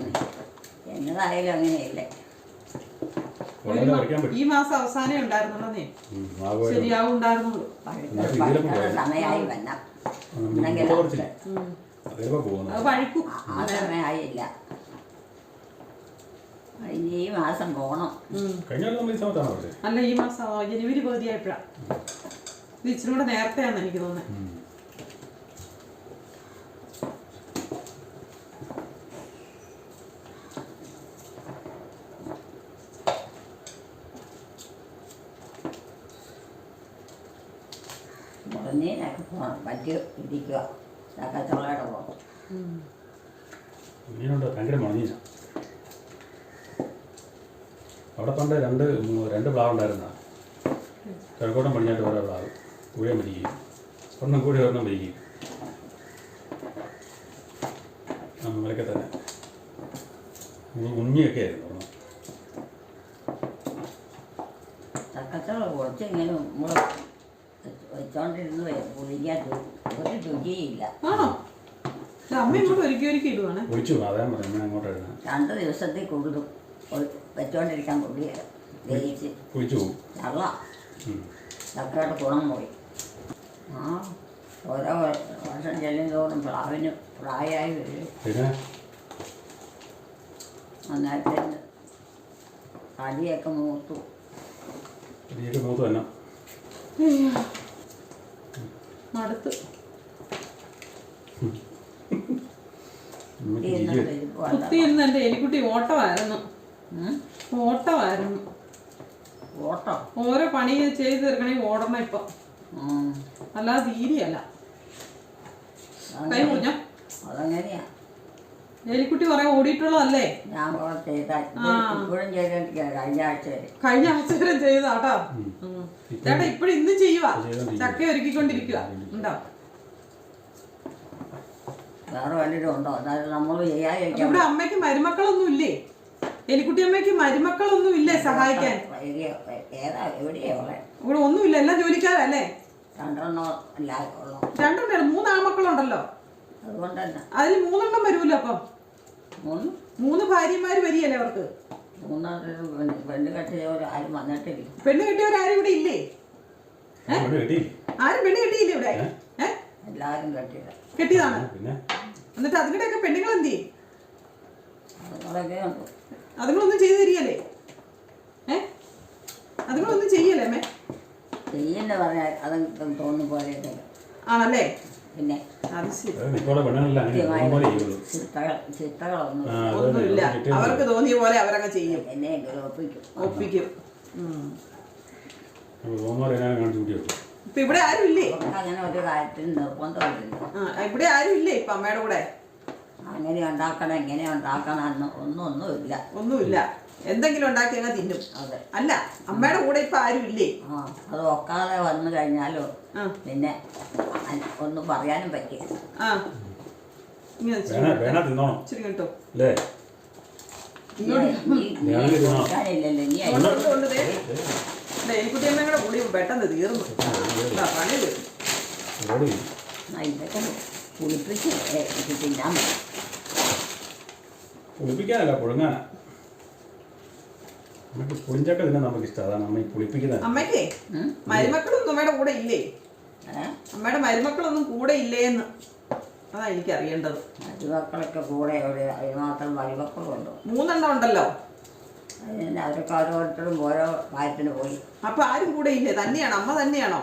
എന്നതായാലും അങ്ങനെയല്ലേ. ഈ മാസം അവസാനേ ഉണ്ടായിരുന്നുള്ളതേ. ശരിയാവും ഉണ്ടായിരുന്നുള്ളൂ. സമയമായി വന്ന അത് പഴുക്കും. ആ സമയമായില്ല. ഈ മാസം പോണം. അല്ല ഈ മാസം ജനുവരി പകുതിയായപ്പോഴാ. ഇത് ഇച്ചിരി കൂടെ നേരത്തെയാണെന്ന് എനിക്ക് തോന്നുന്നത്. മുറിഞ്ഞിനൊക്കെ പോകണം. പറ്റി ഇരിക്കുക. ചക്കച്ചോളയുടെ പോകണം. അവിടെ പണ്ട് രണ്ട് പ്ലാവ് ഉണ്ടായിരുന്ന കിഴക്കോട്ടം പടിഞ്ഞാട്ട് ഓരോ പ്ലാവ് കൂടെ പിരിക്കുകയും ഒരെണ്ണം കൂടി ഒരെണ്ണം പിരിക്കുകയും നമ്മളൊക്കെ തന്നെ ഉണ്ണിയൊക്കെ ആയിരുന്നു. ചക്കച്ചോള കുറച്ച് ഇങ്ങനെ നമ്മൾ വെച്ചോണ്ടിരുന്ന് പൊളിക്കാൻ ഒരു രുചിയില്ല. രണ്ട് ദിവസത്തിൽ കൂടുതൽ വെച്ചോണ്ടിരിക്കാൻ കൊള്ളിയില്ല. വേവിച്ച് ചള്ള ചക്കയുടെ ഗുണം പോയി. ഓരോ വർഷം ചെല്ലുന്നതോറും പ്ലാവിന് പ്രായമായി വരും. നന്നായിട്ട് കടിയൊക്കെ മൂത്തു തന്നെ മടുത്ത് കുത്തിയിരുന്ന് എൻ്റെ എലിക്കുട്ടി ഓട്ടമായിരുന്നു. ഓട്ടം ഓരോ പണി ചെയ്ത് തീർക്കണമെങ്കിൽ ഓടണം ഇപ്പം. അല്ലാതെ തീരെയല്ല. കൈ മുറിഞ്ഞോ? അതെങ്ങനെയാ? എലിക്കുട്ടി കുറെ ഓടിയിട്ടുള്ളതല്ലേ? ഞാൻ ചെയ്താൽ ഇപ്പോഴും ചെയ്തോണ്ടിരിക്കുക. കഴിഞ്ഞ ആഴ്ച വരെ ചെയ്താട്ടോ ചേട്ടാ. ഇപ്പഴും ഇന്നും ചെയ്യുവാ. ചക്ക ഒരുക്കിക്കൊണ്ടിരിക്കുക ഉണ്ടോ? വേറെ വല്ലതും ഉണ്ടോ? അതായത് നമ്മൾ ചെയ്യാതിരിക്കാം. ഇവിടെ അമ്മയ്ക്ക് മരുമക്കളൊന്നും ഇല്ലേ? എലിക്കുട്ടി അമ്മയ്ക്ക് മരുമക്കളൊന്നും ഇല്ലേ സഹായിക്കാൻ? എവിടെയാ ഉള്ളത്? ഇവിടെ ഒന്നുമില്ല, എല്ലാം ജോലിക്കാരല്ലേ? രണ്ടെണ്ണോ അല്ലാതെ ഉള്ളു. രണ്ടെണ്ണ 3 ആൺമക്കളുണ്ടല്ലോ. അതുകൊണ്ട് തന്നെ അതിൽ 3 വരൂല്ലോ. അപ്പം 3 ഭാര്യമാര് വരികയല്ലേ അവർക്ക്? പെണ്ണ് കെട്ടിയവർ ആരും വന്നിട്ടില്ല. പെണ്ണ് കെട്ടിയവരാരും ഇവിടെ ഇല്ലേ? ആരും പെണ്ണ് കെട്ടിയില്ലേ ഇവിടെ? എല്ലാവരും കെട്ടിയതാണ്. എന്നിട്ട് അതിനിടെയൊക്കെ പെണ്ണുങ്ങൾ എന്ത് ചെയ്യും? അതുങ്ങളൊന്നും ചെയ്തു തരികയല്ലേ? അതുങ്ങളൊന്നും ചെയ്യല്ലേ അമ്മേ? ചെയ്യെന്ന് പറഞ്ഞാൽ അത് തോന്നുന്ന പോലെ ആണല്ലേ? പിന്നെ ഒന്നുമില്ല, അവർക്ക് തോന്നിയ പോലെ അവരങ്ങ് ചെയ്യും. എന്നെങ്കിലും ഒപ്പിക്കും. ഇപ്പൊ ഇവിടെ ആരും ഇല്ലേ? അങ്ങനെ ഒരു കാര്യത്തിന് നിർബന്ധമില്ല. ഇവിടെ ആരും ഇല്ലേ ഇപ്പൊ അമ്മയുടെ കൂടെ? അങ്ങനെ ഉണ്ടാക്കണം ഇങ്ങനെ ഉണ്ടാക്കണം ഒന്നുമില്ല. ഒന്നുമില്ല. എന്തെങ്കിലും ഉണ്ടാക്കി അങ്ങ് തിന്നും. അതെ. അല്ല, അമ്മയുടെ കൂടെ ഇപ്പൊ ആരും ഇല്ലേ? അത് ഒക്കാതെ വന്നു കഴിഞ്ഞാലോ പിന്നെ ഒന്നും പറയാനും പറ്റില്ല. ഇച്ചിരി കേട്ടോ. എലിക്കുട്ടി അമ്മയുടെ കൂടി പെട്ടെന്ന് തീർന്നു. പണി ഇതൊക്കെ കുളിപ്പിച്ച് തിന്നാൻ പറ്റും. കുളിപ്പിക്കാനല്ല, പുഴുങ്ങാനാ. നമുക്ക് പുളിഞ്ചക്ക തിന്നാൻ നമുക്ക് ഇഷ്ടം. അതാണ് അമ്മ ഈ പുളിപ്പിക്കുന്നത്. അമ്മയ്ക്കേ മരുമക്കളൊന്നും അമ്മയുടെ കൂടെ ഇല്ലേ? അമ്മയുടെ മരുമക്കളൊന്നും കൂടെ ഇല്ലേന്ന് അതാ എനിക്ക് അറിയേണ്ടത്. മരുമക്കളൊക്കെ കൂടെ അതിനുമാത്രം മരുമക്കളുണ്ടോ? 3 ഉണ്ടല്ലോ. അവരൊക്കെ ഓരോരുത്തരും ഓരോ കാര്യത്തിന് പോയി. അപ്പൊ ആരും കൂടെ ഇല്ലേ? തന്നെയാണോ? അമ്മ തന്നെയാണോ?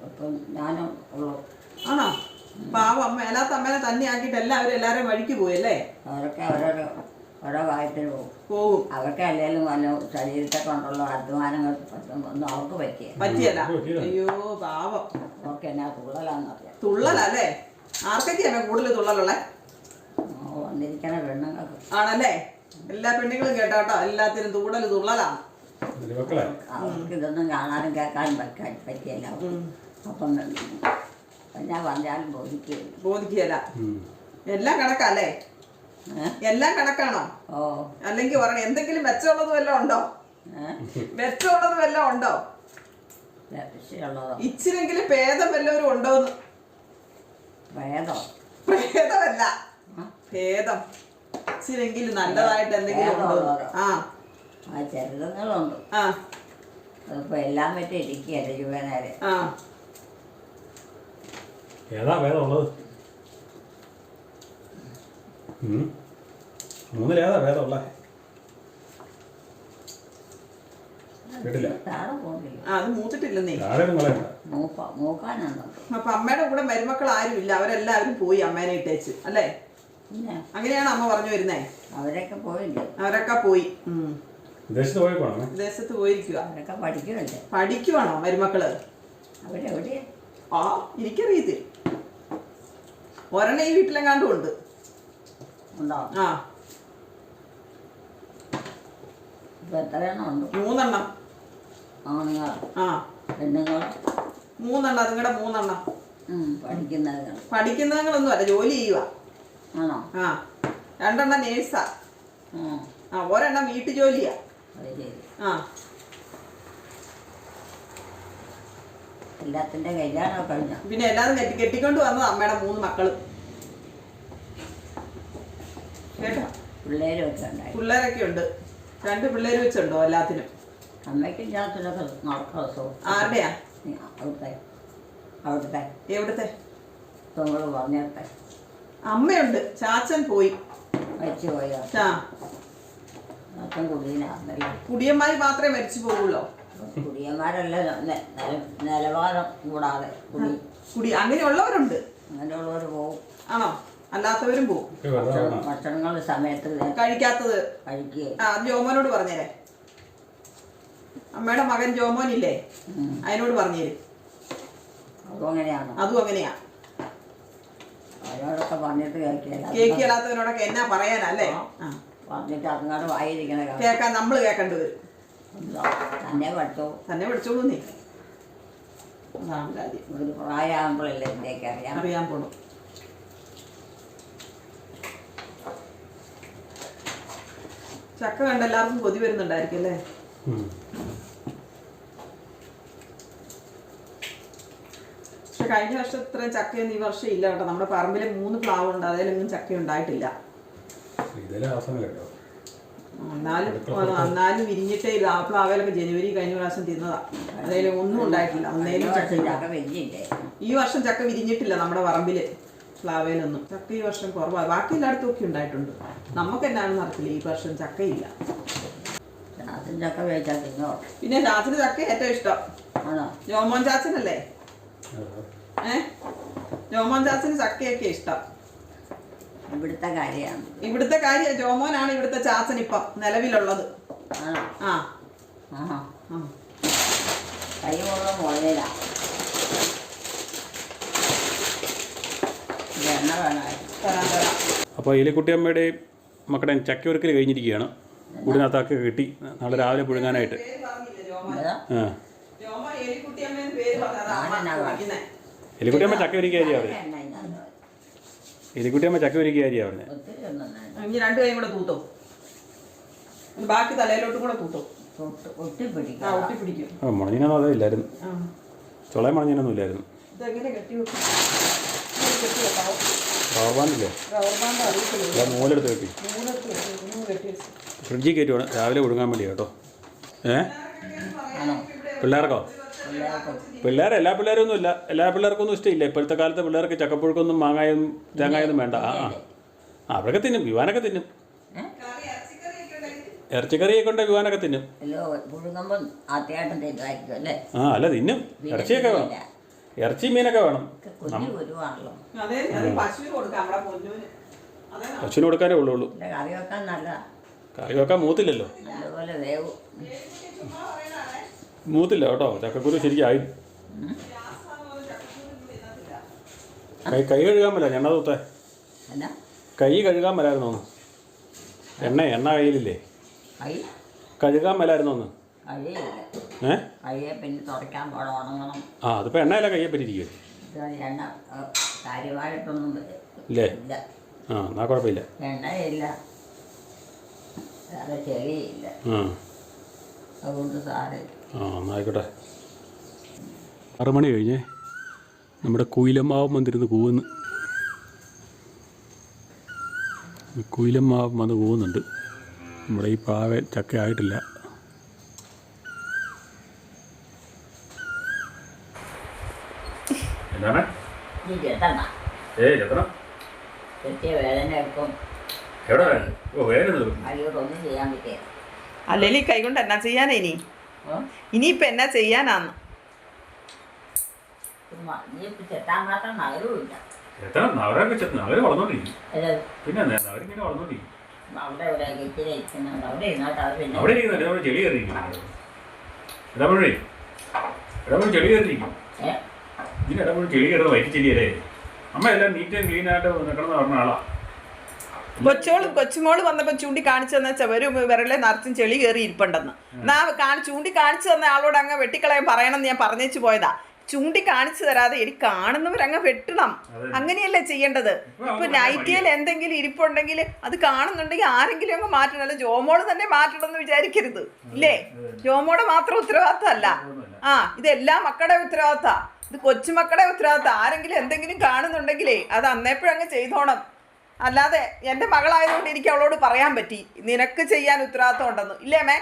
ഇപ്പം ഞാനും ഉള്ളു. ആണോ? പാവം അമ്മ. അല്ലാത്ത അമ്മേനെ തന്നെ ആക്കിയിട്ട് എല്ലാവരും വഴിക്ക് പോയല്ലേ? അവരൊക്കെ ഓരോ കാര്യത്തിന് പോകും. അവർക്ക് അല്ലെങ്കിലും വല്ല ശരീരത്തെ കൊണ്ടുള്ള അധ്വാനങ്ങൾ ഒന്നും അവർക്ക് പറ്റിയല്ല. അയ്യോ പാവം. അവർക്ക് എന്നാ തുള്ളലാന്നറിയാം. തുള്ളലല്ലേ? ആർക്കൊക്കെയാണ് കൂടുതൽ തുള്ളലുള്ളേ? വന്നിരിക്കണ പെണ്ണുങ്ങൾക്ക് ആണല്ലേ? എല്ലാ പെണ്ണുങ്ങളും കേട്ടോ, എല്ലാത്തിനും തുള്ളലാണ്. അവർക്ക് ഇതൊന്നും കാണാനും കേൾക്കാനും പറ്റിയല്ല. അപ്പം ഞാൻ പറഞ്ഞാലും ബോധിക്കുകയല്ല. എല്ലാം കണക്കല്ലേ? എല്ലാം കണക്കാണോ? അല്ലെങ്കിൽ പറയണ എന്തെങ്കിലും മെച്ചമുള്ളത് വല്ലതും ഉണ്ടോ? മെച്ചമുള്ളത് വല്ലതും ഉണ്ടോ? ഇച്ചിരെങ്കിലും ഭേദം വല്ലവരും ഉണ്ടോന്ന്? ഭേദമല്ല, ഭേദം. ഇച്ചിരെങ്കിലും നല്ലതായിട്ട് എന്തെങ്കിലും ഉണ്ടോ? ചരിതങ്ങളുണ്ട്. അതിപ്പോ എല്ലാം പറ്റി ഇരിക്കുകയല്ലേ യുവനേരെ. ഏതാ ഭേദം ഉള്ളത്? 3 ഭേദം ഉള്ള കേട്ടില്ല. അത് മൂത്തിട്ടില്ലെന്നേ. അപ്പൊ അമ്മയുടെ കൂടെ മരുമക്കൾ ആരും ഇല്ല, അവരെല്ലാവരും പോയി അമ്മേനെ ഇട്ടേച്ച് അല്ലേ? അങ്ങനെയാണ് അമ്മ പറഞ്ഞു വരുന്നേ. അവരൊക്കെ പോയില്ലേ? അവരൊക്കെ പോയി. വിദേശത്ത് പോയിരിക്കുക. അവരൊക്കെ പഠിക്കുമല്ലേ? പഠിക്കുവാണോ മരുമക്കള്? അവരെവിടെയാ? എനിക്കറിയത്തില്ല. ഒരെണ്ണം ഈ വീട്ടിലെങ്ങാണ്ടും ഉണ്ട്. എത്ര എണ്ണം ഉണ്ട്? 3 എണ്ണം. പെണ്ണുങ്ങൾ 3 എണ്ണം. അതുങ്ങളുടെ 3 എണ്ണം പഠിക്കുന്നതൊന്നും അല്ല, ജോലി ചെയ്യുക. 2 എണ്ണം നേഴ്സാ. 1 എണ്ണം വീട്ടു ജോലിയാ. എല്ലാത്തിന്റെ കല്യാണം കഴിഞ്ഞ പിന്നെ എല്ലാരും കെട്ടിക്കൊണ്ട് വന്നത് അമ്മയുടെ 3 മക്കളും കേട്ടോ. പിള്ളേരൊക്കെ ഉണ്ട്. 2 പിള്ളേര് വെച്ചുണ്ടോ എല്ലാത്തിനും? അമ്മയ്ക്കും ചാച്ചനൊക്കെ നടക്കോ? ആരുടെയാ? അവിടുത്തെ എവിടുത്തെ പറഞ്ഞിട്ടെ. അമ്മയുണ്ട്, ചാച്ചൻ പോയി. മരിച്ചു പോയോ? അച്ഛൻ കുടിയനാണല്ലേ? കുടിയന്മാര് മാത്രമേ മരിച്ചു പോകുള്ളൂ. കുടിയന്മാരല്ല, നിലവാരം കൂടാതെ കുടി അങ്ങനെയുള്ളവരുണ്ട്. അങ്ങനെയുള്ളവർ പോകും. ആണോ? അല്ലാത്തവരും പോകും. ഭക്ഷണങ്ങൾ സമയത്ത് കഴിക്കാത്തത് അത് ജോമോനോട് പറഞ്ഞേരെ. അമ്മയുടെ മകൻ ജോമോനില്ലേ, അതിനോട് പറഞ്ഞേരും. അതും അങ്ങനെയാണ്. അതും അങ്ങനെയാ. പറഞ്ഞിട്ട് കേൾക്കില്ല. കേൾക്കില്ലാത്തവരോടൊക്കെ എന്നാ പറയാനല്ലേ? പറഞ്ഞിട്ട് അങ്ങോട്ട് വായിരിക്കണ കേൾക്കാൻ നമ്മൾ കേൾക്കേണ്ടി വരും. തന്നെ പഠിച്ചോളൂ നീ. അതാണ് കാര്യം. ഒരു പ്രായമാകുമ്പോഴല്ലേ ഇതിലേക്ക് അറിയാൻ പോണു. ചക്ക കണ്ട എല്ലാവർക്കും കൊതി വരുന്നുണ്ടായിരിക്കും അല്ലേ? പക്ഷെ കഴിഞ്ഞ വർഷം ഇത്രയും ചക്കയൊന്നും ഈ വർഷം ഇല്ല കേട്ടോ. നമ്മുടെ പറമ്പിൽ 3 പ്ലാവുണ്ട്, അതിലൊന്നും ചക്ക ഉണ്ടായിട്ടില്ല. എന്നാലും വിരിഞ്ഞിട്ടേ ഇല്ല. ആ പ്ലാവേലൊക്കെ ജനുവരി കഴിഞ്ഞ പ്രാവശ്യം തിന്നതാ. അതിലും ഒന്നും ഉണ്ടായിട്ടില്ല. ഒന്നേലും ചക്ക. ഈ വർഷം ചക്ക വിരിഞ്ഞിട്ടില്ല നമ്മുടെ പറമ്പില് പ്ലാവേലൊന്നും. ചക്ക ഈ വർഷം കുറവാണ്. ബാക്കി എല്ലായിടത്തും ഒക്കെ ഉണ്ടായിട്ടുണ്ട്. നമുക്ക് എന്നാണെന്ന് അറിയില്ല, ഈ വർഷം ചക്കയില്ല. ചക്ക വേവിച്ചാൽ തിന്നോ? പിന്നെ ചാച്ചന് ചക്ക ഏറ്റവും ഇഷ്ടം. ജോമോൻ ചാച്ചനല്ലേ? ജോമോൻ ചാച്ചന് ചക്കയൊക്കെ ഇഷ്ടം. ഇവിടുത്തെ കാര്യം ജോമോനാണ് ഇവിടുത്തെ ചാച്ചൻ ഇപ്പം നിലവിലുള്ളത്. അപ്പോൾ എലിക്കുട്ടിയമ്മയുടെയും മക്കളുടെയും ചക്ക ഒരുക്കൽ കഴിഞ്ഞിരിക്കുകയാണ്. കൂടിനകത്തൊക്കെ കിട്ടി നാളെ രാവിലെ പുഴുങ്ങാനായിട്ട്. എലിക്കുട്ടിയമ്മ ചക്ക ഒരുക്കിയായിരിക്കും അവിടെ. എലിക്കുട്ടിയമ്മ ചക്ക ഒരുക്കിയായിരിക്കും അവിടെ. ഇനി 2 കൈയും കൂടെ തൂത്തോ, ബാക്കി തലയിലോട്ടും കൂടെ തൂത്തോ. ഒട്ടിപ്പിടിക്കും. മുളഞ്ഞിനൊന്നും അതേ ഇല്ലായിരുന്നു. ചുളയും മുളഞ്ഞിനൊന്നും ഇല്ലായിരുന്നു. റബ്ബർ ബാൻഡില്ലേ? നൂലെടുത്ത് കെട്ടി ഫ്രിഡ്ജിൽ കയറ്റുവാണ് രാവിലെ പുഴുങ്ങാൻ വേണ്ടി കേട്ടോ. പിള്ളേർക്കോ? എല്ലാ പിള്ളേരൊന്നും ഇല്ല. എല്ലാ പിള്ളേർക്കൊന്നും ഇഷ്ടമില്ല. ഇപ്പോഴത്തെ കാലത്തെ പിള്ളേർക്ക് ചക്കപ്പുഴുക്കൊന്നും മാങ്ങായും തേങ്ങായൊന്നും വേണ്ട. അവരൊക്കെ തിന്നും, വിവാനൊക്കെ തിന്നും. ഇറച്ചിക്കറിയൊക്കെ ഉണ്ട്, വിവാനൊക്കെ തിന്നും. അല്ല തിന്നും. ഇറച്ചിയൊക്കെ വേണം, ഇറച്ചി മീനൊക്കെ വേണം. പശുവിന് കൊടുക്കാനേ ഉള്ളൂ. കറി വെക്കാൻ മൂത്തില്ലല്ലോ. മൂത്തില്ല കേട്ടോ. ചക്കക്കുരു ശരിക്കും കൈ കഴുകാൻ മേല. എണ്ണ തൂത്തേ കൈ കഴുകാൻ മേലായിരുന്നു ഒന്ന്. എണ്ണ കയ്യിലില്ലേ? കഴുകാൻ മേലായിരുന്നു ഒന്ന്. അതിപ്പോ എണ്ണയല്ല കയ്യെ പറ്റിയിരിക്കും ഇല്ലേ? എന്നാ കുഴപ്പമില്ല. എന്നായിക്കോട്ടെ. 6 മണി കഴിഞ്ഞേ. നമ്മുടെ കുയിലമ്മാവൻ വന്നിരുന്ന് കൂവുന്നു. കുയിലമ്മാവൻ വന്ന് കൂവുന്നുണ്ട്. നമ്മുടെ ഈ പാവൻ ചക്ക ആയിട്ടില്ല. എന്താണ്? അല്ലേലും ഈ കൈ കൊണ്ട് എന്നാ ചെയ്യാനാ ഇനിയിപ്പൊ എന്നാ ചെയ്യാനാന്ന്? അമ്മ എല്ലാം നീറ്റ് ആൻഡ് ക്ലീൻ ആയിട്ട് നിൽക്കണമെന്ന് പറഞ്ഞ ആളാ. കൊച്ചുമോള് വന്നപ്പോ ചൂണ്ടി കാണിച്ചു തന്ന ചവരും വിരലെ നിറച്ചും ചെളി കയറി ഇരിപ്പുണ്ടെന്ന്. ചൂണ്ടി കാണിച്ചു തന്ന ആളോട് അങ്ങ് വെട്ടിക്കളയാൻ പറയണമെന്ന് ഞാൻ പറഞ്ഞേച്ചു പോയതാ. ചൂണ്ടി കാണിച്ചു തരാതെ എടി കാണുന്നവരങ്ങ് വെട്ടണം. അങ്ങനെയല്ലേ ചെയ്യേണ്ടത്? ഇപ്പൊ നൈറ്റിയിൽ എന്തെങ്കിലും ഇരിപ്പുണ്ടെങ്കിൽ അത് കാണുന്നുണ്ടെങ്കിൽ ആരെങ്കിലും അങ്ങ് മാറ്റണല്ലോ. ജോമോള് തന്നെ മാറ്റണം എന്ന് വിചാരിക്കരുത്. ഇല്ലേ? ജോമോടെ മാത്രം ഉത്തരവാദിത്തമല്ല. ഇതെല്ലാ മക്കളുടെ ഉത്തരവാദിത്താ. ഇത് കൊച്ചുമക്കളുടെ ഉത്തരവാദിത്തം. ആരെങ്കിലും എന്തെങ്കിലും കാണുന്നുണ്ടെങ്കിലേ അത് അന്നേപ്പോഴും അങ്ങ് ചെയ്തോണം. അല്ലാതെ എൻ്റെ മകളായതുകൊണ്ട് എനിക്ക് അവളോട് പറയാൻ പറ്റി നിനക്ക് ചെയ്യാൻ ഉത്തരവാദിത്തം ഉണ്ടെന്ന്. ഇല്ലേ അമ്മേ?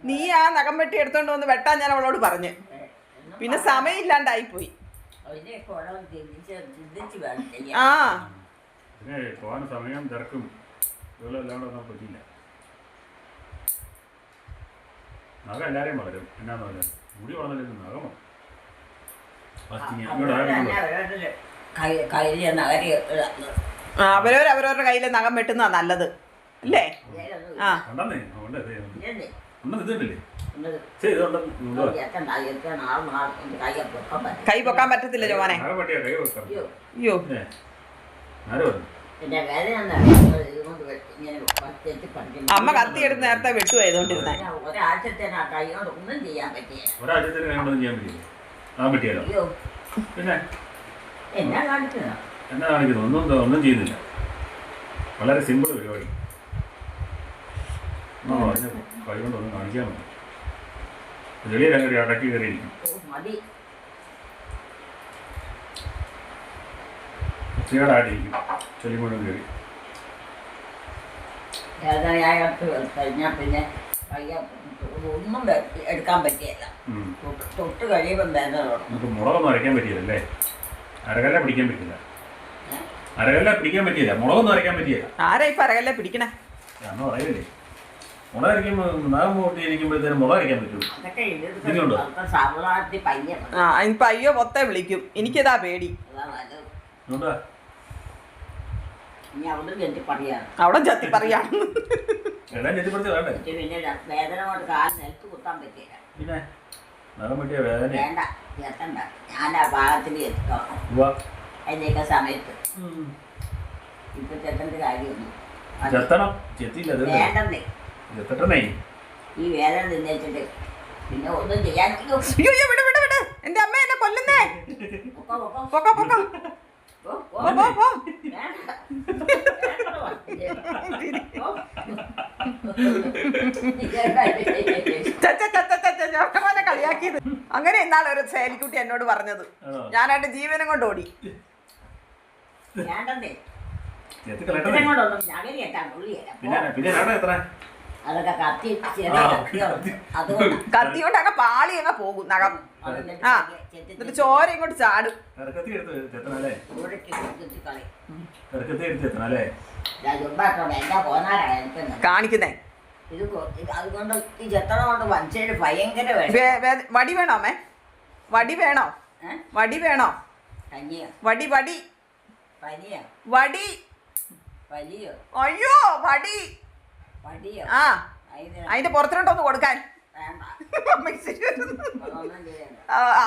നീ ആ നഖം വെട്ടി എടുത്തോണ്ട് വന്ന് വെട്ടാൻ ഞാൻ അവളോട് പറഞ്ഞു. പിന്നെ സമയമില്ലാണ്ടായിപ്പോയി. സമയം തിരക്കും നഖം എല്ലാവരെയും വളരും. എന്നാന്ന് പറഞ്ഞാൽ മുടി വളർന്നില്ല, നഖമോ അവരവരവരുടെ കയ്യിലെ നഖം വെട്ടുന്നതാ നല്ലത്. അല്ലേ? കൈ പൊക്കാൻ പറ്റത്തില്ല ജോമോനെ. അയ്യോ പിന്നെ വേദന ഇതുകൊണ്ട് ഇങ്ങനെ ചെത്തി പഠിക്കുന്നു. അമ്മ കത്തി എടുത്ത് നേരത്തെ വെട്ടു ചെയ്തോണ്ടിരുന്നേ. ഒരാഴ്ചത്തേനാ കൈ കൊണ്ട് ഒന്നും ചെയ്യാൻ പറ്റിയില്ല. ഒരാഴ്ചത്തേന് കൈകൊണ്ടൊന്നും ചെയ്യാൻ പറ്റില്ല. അയ്യോ പിന്നെ എന്നാ കാണിക്കുന്ന എന്നാ കാണിക്കുന്നു? ഒന്നും ചെയ്യുന്നില്ല. വളരെ സിമ്പിൾ പരിപാടി. കൈ കൊണ്ടൊന്നും കാണിക്കാൻ മതി. ചെളിയിലങ്ങനെ അടക്കി കയറിയിരിക്കും. മതി. ചീടാടിയിരിക്കും. ചെളി മുഴുവൻ കയറി. വേദനയായിട്ട് കഴിഞ്ഞാൽ പിന്നെ കയ്യ ഒന്നും എടുക്കാൻ പറ്റിയല്ല. തൊട്ട് കഴിയുമ്പം വേദന തുടങ്ങും. നമുക്ക് മുളകൊന്നും അരയ്ക്കാൻ പറ്റിയല്ലേ? അരകല്ല പിടിക്കാൻ പറ്റില്ല. അരകല്ല പിടിക്കാൻ പറ്റിയില്ല. മുളകൊന്നും അരയ്ക്കാൻ പറ്റിയില്ല. ആരാ ഇപ്പൊ അരകല്ല പിടിക്കണേ? അന്ന് പറയല്ലേ, മുളക് അരയ്ക്കുമ്പോൾ നാം കൂട്ടിയിരിക്കുമ്പോഴത്തേനും മുളക് അരയ്ക്കാൻ പറ്റുള്ളൂ. ഇപ്പൊ അയ്യോ പൊത്തെ വിളിക്കും. എനിക്കിതാ പേടി. അവിടെ ചത്തി പറയാണ്. പിന്നെ വേദന കൊണ്ട് കാല് നിലത്ത് കുത്താൻ പറ്റിയില്ല. പിന്നെ നഖം പറ്റിയ വേദന വേണ്ട എത്തണ്ട. ഞാൻ ആ ഭാഗത്തിൽ എത്തിക്കണം അതിൻ്റെയൊക്കെ സമയത്ത്. ഇപ്പൊ ചെത്തേണ്ട കാര്യമൊന്നും വേണ്ടേ. ഈ വേദന നിന്നേച്ചിട്ട് പിന്നെ ഒന്നും ചെയ്യാൻ എന്റെ അമ്മ എന്നെ കൊല്ലുന്നേ. കളിയാക്കിയത് അങ്ങനെ. എന്നാണ് ഒരു സേലിക്കുട്ടി എന്നോട് പറഞ്ഞത്. ഞാനായിട്ട് ജീവനം കൊണ്ട് ഓടി. കത്തി കൊണ്ട് അങ്ങ് പാളി അങ്ങ് പോകും നഖം. ആ എന്നിട്ട് ചോര ഇങ്ങോട്ട് ചാടും. കാണിക്കുന്നേ അതുകൊണ്ട് ഈ ചെത്തണ കൊണ്ട് മനുഷ്യന് ഭയങ്കര വടി വേണോ അമ്മേ? വടി വേണോ? വടി വേണോ? വടി വടി വടി. അയ്യോ വടി. ആ അതിന്റെ പുറത്തിനോട്ടൊന്ന് കൊടുക്കാൻ.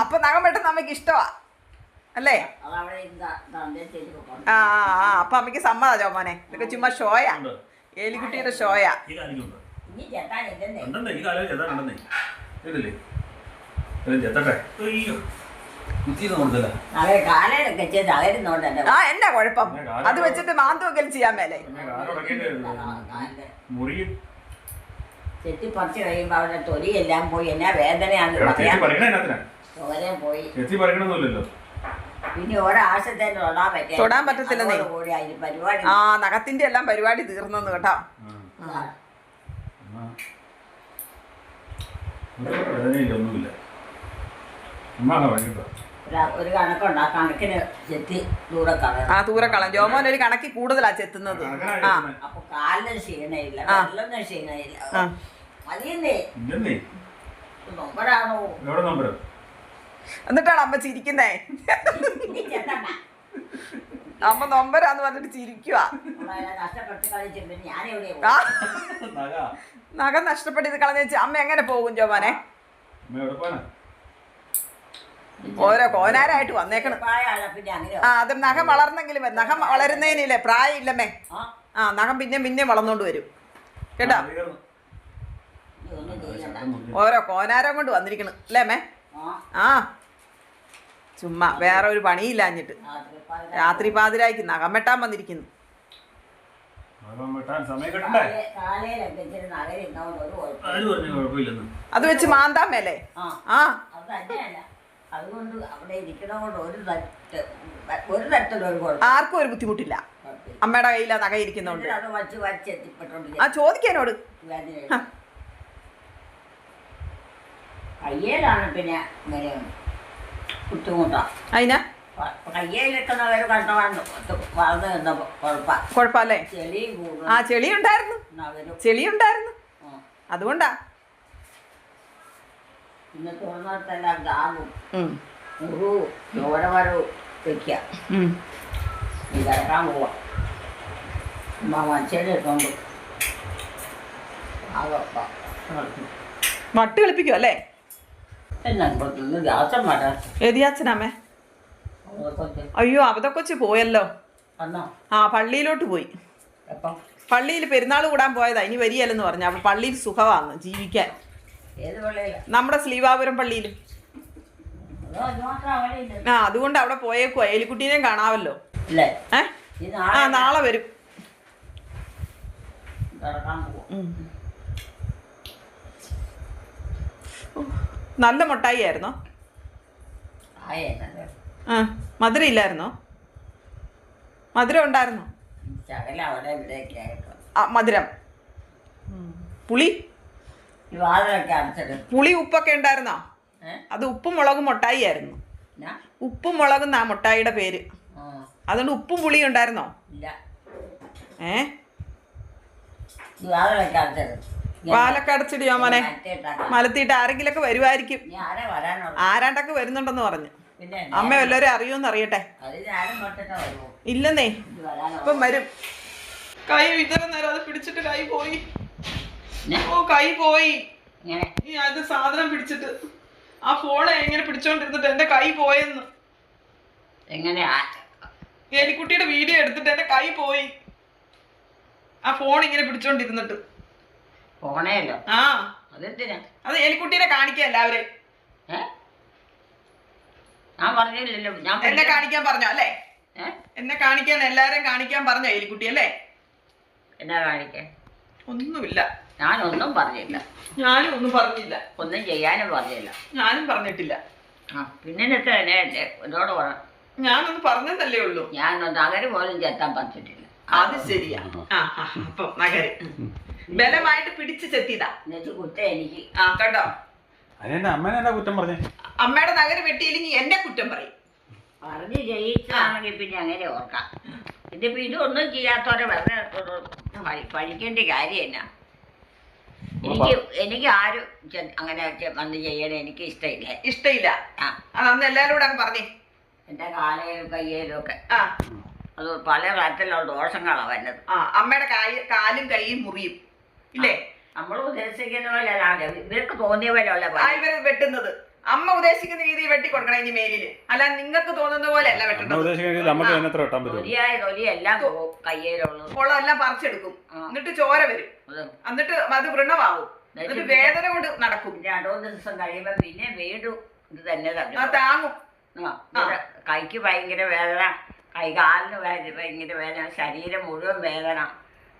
അപ്പൊ നഖം പെട്ടെന്ന് അമ്മയ്ക്ക് ഇഷ്ടമാ അല്ലേ? ആ ആ അപ്പൊ അമ്മയ്ക്ക് സമ്മതാ ചോമോനെ. ഇതൊക്കെ ചുമ്മാ ഷോയാ, ഏലിക്കുട്ടിയുടെ ഷോയാ. ആ എന്നാ കുഴപ്പം? അത് വെച്ചിട്ട് മാന്തുവെങ്കിലും ചെയ്യാൻ മേലെ. ചെത്തിപ്പറിച്ച് കഴിയുമ്പോ അവിടെ തൊലിയെല്ലാം പോയി. എന്നാ വേദനയാന്ന് പോയി. പിന്നെ ഒരാഴ്ചത്തേന് തൊടാൻ പറ്റത്തില്ലെന്നേ. പരിപാടി. ആ നഖത്തിന്റെ എല്ലാം പരിപാടി തീർന്നെന്ന് കേട്ടോ. ഒരു കണക്കുണ്ട്. ആ കണക്കിന് ചെത്തി ദൂരെ കളയും. ആ ദൂരെ കളയും. ജോമോൻ ഒരു കണക്കി കൂടുതലാ ചെത്തുന്നത്. ആ അപ്പൊ കാലിന് ക്ഷീണയില്ല, വെള്ളത്തിന് ക്ഷീണയില്ല. മതിയെന്നേ. നൊമ്പരാണോ? എന്നിട്ടാണ് അമ്മ ചിരിക്കുന്നേ. അമ്മ നൊമ്പരാന്ന് പറഞ്ഞിട്ട് ചിരിക്കുക. നഖം നഷ്ടപ്പെട്ട് ഇത് കളഞ്ഞ വെച്ച് അമ്മ എങ്ങനെ പോകും ജോമോനെ? ഓരോ കോനാരായിട്ട് വന്നേക്കണം. ആ അത് നഖം വളർന്നെങ്കിലും നഖം വളരുന്നതിനില്ലേ പ്രായം ഇല്ലമ്മേ. ആ നഖം പിന്നെ വളർന്നോണ്ട് വരും കേട്ടോ. ഓരോ കോനാരം കൊണ്ട് വന്നിരിക്കണം അല്ലേ അമ്മേ? ആ ചുമ്മാ വേറെ ഒരു പണിയില്ലാഞ്ഞിട്ട് രാത്രി പാതിരായിക്ക് നഖം വെട്ടാൻ വന്നിരിക്കുന്നു. അത് വെച്ച് മാന്താൻ മേലേ? ആ അതുകൊണ്ട് അവിടെ ഇരിക്കണോണ്ട് ഒരു തരത്തിലൊരു ആർക്കും ഒരു ബുദ്ധിമുട്ടില്ല. അമ്മയുടെ കയ്യിലാ നഖ ഇരിക്കുന്നോണ്ട്. ആ ചോദിക്കാനോട്. കയ്യേലാണ് പിന്നെ ഇങ്ങനെ ബുദ്ധിമുട്ടാ. അതിനാ കയ്യേലിരിക്കുന്നവര് കണ്ട വളർന്നു നിന്ന കുഴപ്പല്ലേ? ചെളിയും കൂടും. ആ ചെളി ഉണ്ടായിരുന്നു അതുകൊണ്ടാ. പിന്നെ തുറന്നിടത്തെല്ലാം ഡാമും മുറിവും ചോരവരവും വെക്കുക. നീ കിടക്കാൻ പോവാ. മനുഷ്യരെ കൊണ്ട് മട്ട് കളിപ്പിക്കും അല്ലേ? ഗ്യാസം വേണ്ട. ഏതിയാച്ചനമ്മേ? അയ്യോ അവതൊക്കെ പോയല്ലോ. വന്നോ? ആ പള്ളിയിലോട്ട് പോയി. എപ്പം? പള്ളിയിൽ പെരുന്നാൾ കൂടാൻ പോയതാ, ഇനി വരികയല്ലെന്ന് പറഞ്ഞു. അപ്പം പള്ളിയിൽ സുഖമാണ് ജീവിക്കാൻ. ഏത് പള്ളിയിലാ? നമ്മുടെ ശ്രീവാപുരം പള്ളിയിൽ. അതോ അതുമാത്രം അവിടെ ഇല്ല? ആ അതുകൊണ്ട് അവിടെ പോയേക്കുവാ. എലിക്കുട്ടീനെയും കാണാമല്ലോ. ഇല്ലേ? ഏ ആ നാളെ വരും. കിടക്കാൻ പോവും. നല്ല മുട്ടായി ആയിരുന്നോ? ആയെന്നല്ലേ? ആ മധുരം ഇല്ലായിരുന്നോ? മധുരം ഉണ്ടായിരുന്നോ? ശകല അവിടെ ഇവിടെയൊക്കെ ആയിട്ട്. ആ മധുരം. പുളി ഈ വാതിലൊക്കെ അടച്ചിട്ട്. പുളി ഉപ്പൊക്കെ ഉണ്ടായിരുന്നോ? അത് ഉപ്പും മുളകും മുട്ടായി ആയിരുന്നു. ഉപ്പും മുളകും ആ മുട്ടായിയുടെ പേര്. അതുകൊണ്ട് ഉപ്പും പുളിയും ഉണ്ടായിരുന്നോ? ഇല്ല. ഈ വാലൊക്കെ അടച്ചിടിയോ മോനെ? മലത്തിയിട്ട് ആരെങ്കിലൊക്കെ വരുമായിരിക്കും. ആരാണ്ടൊക്കെ വരുന്നുണ്ടെന്ന് പറഞ്ഞു. അമ്മ വല്ലവരും അറിയുമെന്ന് അറിയട്ടെ. ഇല്ലെന്നേ, ഇപ്പം വരും. കൈ ഇത്ര നേരം അത് പിടിച്ചിട്ട് കൈ പോയി. ഓ കൈ പോയി. ഈ അത് സാധനം പിടിച്ചിട്ട് ആ ഫോണ് എങ്ങനെ പിടിച്ചോണ്ടിരുന്നിട്ട് എന്റെ കൈ പോയെന്ന്. എങ്ങനെയാ? എലിക്കുട്ടിയുടെ വീഡിയോ എടുത്തിട്ട് എന്റെ കൈ പോയി. ആ ഫോൺ ഇങ്ങനെ പിടിച്ചോണ്ടിരുന്നിട്ട്. ഫോണേല്ലോ? ആ അതെന്തിനാ? അത് എലിക്കുട്ടീനെ കാണിക്കാൻ എല്ലാവരെയും. ഞാൻ പറഞ്ഞില്ലല്ലോ. ഞാൻ എന്നെ കാണിക്കാൻ പറഞ്ഞോ അല്ലേ? എന്നെ കാണിക്കാൻ എല്ലാരെയും കാണിക്കാൻ പറഞ്ഞോ എലിക്കുട്ടി അല്ലേ? എന്നാ കാണിക്കാൻ? ഒന്നുമില്ല. ഞാനൊന്നും പറഞ്ഞില്ല. ഞാനും ഒന്നും പറഞ്ഞില്ല. ഒന്നും ചെയ്യാനും പറഞ്ഞില്ല. ഞാനും പറഞ്ഞിട്ടില്ല. ആ പിന്നെ എന്നോട് പറഞ്ഞു. ഞാനൊന്ന് പറഞ്ഞതല്ലേ ഉള്ളൂ. ഞാനൊന്ന് നഗര് പോലും ചെത്താൻ പറ്റിട്ടില്ല. അത് ശരിയാ. അപ്പൊ നഗര് ബലമായിട്ട് പിടിച്ച് ചെത്തിയതാ. എന്നിട്ട് കുറ്റ എനിക്ക്. ആ കേട്ടോ, അമ്മേനെ കുറ്റം പറഞ്ഞേ. അമ്മയുടെ നഗര് വെട്ടിയില്ലെങ്കിൽ എന്നെ കുറ്റം പറയും. പറഞ്ഞ് ജയിച്ചാണെങ്കിൽ പിന്നെ അങ്ങനെ ഓർക്കാം. ഇതിപ്പോ ഇതൊന്നും ചെയ്യാത്തവരെ വെറുതെ പഠിക്കേണ്ട കാര്യം എന്നാ? എനിക്ക് ആരും അങ്ങനെ വന്ന് ചെയ്യണേ എനിക്ക് ഇഷ്ടമില്ല. ഇഷ്ടമില്ല. അന്ന് എല്ലാരും കൂടെ അങ്ങ് പറഞ്ഞേ. എന്റെ കാലയിലും കയ്യിലും ഒക്കെ അത് പല തരത്തിലുള്ള ദോഷങ്ങളാണ് വരുന്നത്. അമ്മയുടെ കാലും കൈയും മുറിയും ഇല്ലേ? നമ്മൾ ഉദ്ദേശിക്കുന്ന പോലെ ഇവർക്ക് തോന്നിയ പോലെ അല്ല ഇവര് വെട്ടുന്നത്. അമ്മ ഉദ്ദേശിക്കുന്ന രീതിയിൽ വെട്ടി കൊടുക്കണം ഇനി മേലില്. അല്ല നിങ്ങൾക്ക് തോന്നുന്ന പോലെ അല്ല വെട്ടുന്നത്. തൊലിയായ തൊലി എല്ലാം കയ്യിലുള്ളത് എല്ലാം പറിച്ചെടുക്കും. എന്നിട്ട് ചോര വരും. എന്നിട്ട് അത് വൃണമാവും. എന്നിട്ട് വേദന കൊണ്ട് നടക്കും. 2-3 ദിവസം കഴിയുമ്പോ പിന്നെ വീണ്ടും ഇത് തന്നെ താങ്ങും. കൈക്ക് ഭയങ്കര വേദന, കൈകാലിന് ഭയങ്കര വേദന, ശരീരം മുഴുവൻ വേദന.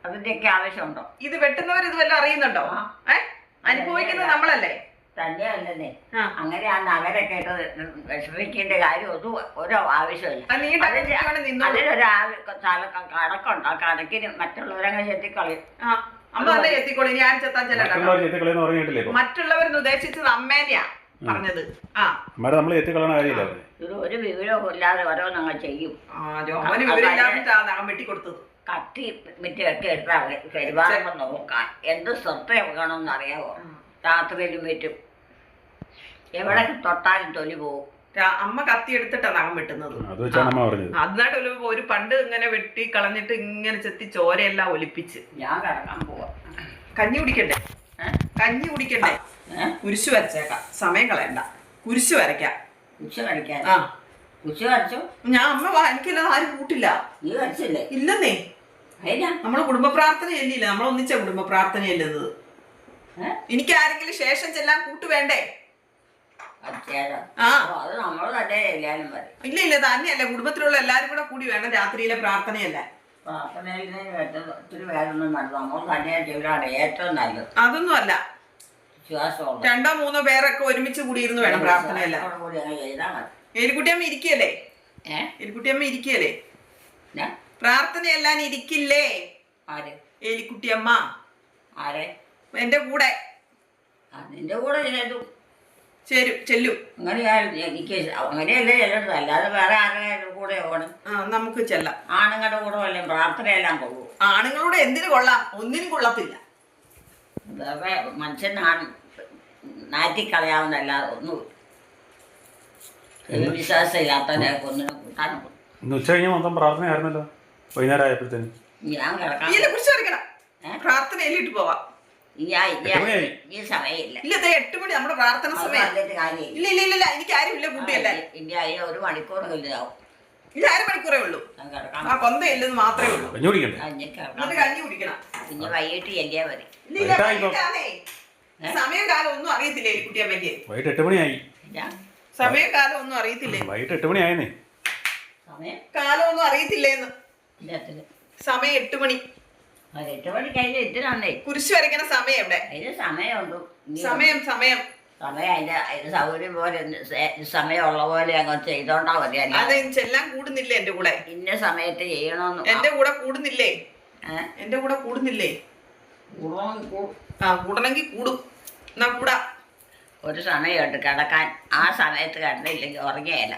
അതിന്റെയൊക്കെ ആവശ്യമുണ്ടോ? ഇത് വെട്ടുന്നവർ ഇത് വല്ല അറിയുന്നുണ്ടോ? അനുഭവിക്കുന്നത് നമ്മളല്ലേ? തന്നെയല്ലേ? അങ്ങനെ ആ നഗരൊക്കെ ഇട്ട് വിഷമിക്കേണ്ട കാര്യം ഓരോ ആവശ്യമില്ല. അതിനൊരു കണക്കുണ്ടോ? കണക്കിന് മറ്റുള്ളവരങ്ങനെ ചെത്തിക്കളയും. മറ്റുള്ളവരെന്ന് ഉദ്ദേശിച്ചത് അമ്മേനെയാ പറഞ്ഞത്. ഇത് ഒരു വിവരവും ഇല്ലാതെ ഓരോന്നങ്ങൾ ചെയ്യും. വെട്ടിക്കൊടുത്തത് കത്തി മിറ്റൊക്കെ എടുത്താൽ പെരുമാറുമ്പോൾ നോക്കാൻ എന്ത് ശ്രദ്ധ വേണമെന്ന് അറിയാമോ? രാത്രിയിലും പറ്റും. എവിടെ തൊട്ടാലും തൊലി പോകും. അമ്മ കത്തി എടുത്തിട്ടാ നഖം വെട്ടുന്നത്. അതിനായിട്ട് ഒരു പണ്ട് ഇങ്ങനെ വെട്ടി കളഞ്ഞിട്ട് ഇങ്ങനെ ചെത്തി ചോരയെല്ലാം ഒലിപ്പിച്ച് ഞാൻ കിടക്കാൻ പോവാ. കഞ്ഞി കുടിക്കണ്ടേ? കഞ്ഞി കുടിക്കണ്ടേ? കുരിശ് വരച്ചേക്കാം. സമയം കളയണ്ട. കുരിശ് വരയ്ക്കാം. കുരിശ് വരയ്ക്കാൻ? കുരിശ് വരച്ചു. ഞാൻ അമ്മ എനിക്കില്ലാതെ ആരും കൂട്ടില്ല. നീ വരച്ചില്ലേ? ഇല്ലെന്നേ. നമ്മള് കുടുംബ പ്രാർത്ഥനയല്ലേ? നമ്മളൊന്നിച്ച കുടുംബ പ്രാർത്ഥനയല്ലെന്നത്. എനിക്ക് ആരെങ്കിലും ശേഷം ചെല്ലാൻ കൂട്ട് വേണ്ടേ? അത് നമ്മൾ തന്നെ എല്ലാരും വരും. ഇല്ല ഇല്ല, തന്നെയല്ല, കുടുംബത്തിലുള്ള എല്ലാരും കൂടെ കൂടി വേണം രാത്രിയിലെ പ്രാർത്ഥനയല്ലേ? പ്രാർത്ഥനയിൽ ഒത്തിരി പേരൊന്നും വേണ്ട. നമ്മൾ തന്നെ ചെയ്താണ് ഏറ്റവും നല്ലത്. അതൊന്നും അല്ല, വിശ്വാസമുള്ള 2-3 പേരൊക്കെ ഒരുമിച്ച് കൂടിയിരുന്ന് വേണം പ്രാർത്ഥനയല്ല. എലിക്കുട്ടിയമ്മ ഇരിക്കല്ലേ? എലിക്കുട്ടിയമ്മ ഇരിക്കല്ലേ? പ്രാർത്ഥനയെല്ലാം ഇരിക്കില്ലേ? ആര്? എലിക്കുട്ടിയമ്മ. ആരെ? എന്റെ കൂടെ. നിന്റെ കൂടെ ചെല്ലും. എനിക്ക് അങ്ങനെയല്ലേ ചെല്ലരുത്. അല്ലാതെ വേറെ ആരുടെ കൂടെ ഓണം? നമുക്ക് ചെല്ലാം. ആണുങ്ങളുടെ കൂടെ വല്ല പ്രാർത്ഥനയെല്ലാം കൊള്ളൂ. ആണുങ്ങളോട് എന്തിനു കൊള്ളാം? ഒന്നിനും കൊള്ളത്തില്ല. വേറെ മനുഷ്യനാണ് നാറ്റിക്കളയാവുന്നല്ലാതെ ഒന്നും വിശ്വാസം ഇല്ലാത്തവരെ ഒന്നിനും കൂട്ടാനും. ഉച്ച കഴിഞ്ഞ് മൊത്തം പ്രാർത്ഥനയായിരുന്നല്ലോ. വൈകുന്നേരം ആയപ്പോഴത്തേന് ഞാൻ കിടക്കാം. പ്രാർത്ഥനയിലിട്ട് പോവാം. ഈ സമയമില്ല. ഇല്ല, 8 മണി നമ്മുടെ പ്രാർത്ഥന സമയം. ഇല്ല ഇല്ല ഇല്ല, എനിക്ക് ആരും ഇല്ല കൂട്ടിയല്ല. ഇനി അതിന് 1 മണിക്കൂർ കഴിഞ്ഞാവും. ഇത് 1/2 മണിക്കൂറേ ഉള്ളൂ. ഞാൻ കിടക്കാൻ ആ കൊന്തയില്ലെന്ന് മാത്രമേ ഉള്ളൂ. കഞ്ഞി കുടിക്കണ്ടേ? കഞ്ഞി കിടക്കാൻ എന്നിട്ട് കഞ്ഞി കുടിക്കണം. പിന്നെ വൈകിട്ട് ചെല്ലിയാൽ മതി. ഇല്ല, വൈകിട്ടാന്നേ. സമയം കാലം ഒന്നും അറിയത്തില്ലേ കുട്ടിയമ്മയ്ക്ക്? വൈകിട്ട് 8 മണിയായി. സമയം കാലം ഒന്നും അറിയത്തില്ലേ? വൈകിട്ട് 8 മണിയായെന്നേ. സമയം കാലം ഒന്നും അറിയത്തില്ലേന്ന്. ഇല്ലത്തില് സമയം 8 മണി. 8 മണി കഴിഞ്ഞ് എത്തിനാന്നേ. കുരിശ് വരയ്ക്കണ സമയം എവിടെ? അതിന് സമയമുണ്ട്. സമയം സമയം സമയം അതിന് സൗകര്യം പോലെ സമയമുള്ള പോലെ അങ്ങ് ചെയ്തോണ്ടാ മതി. അത് ചെല്ലാൻ കൂടുന്നില്ലേ എന്റെ കൂടെ? ഇന്ന സമയത്ത് ചെയ്യണമെന്ന് എന്റെ കൂടെ കൂടുന്നില്ലേ? എന്റെ കൂടെ കൂടുന്നില്ലേ? ആ കൂടണമെങ്കിൽ കൂടും. എന്നാ കൂടാ. ഒരു സമയമുണ്ട് കിടക്കാൻ. ആ സമയത്ത് കിടന്നില്ലെങ്കിൽ ഉറങ്ങിയല്ല.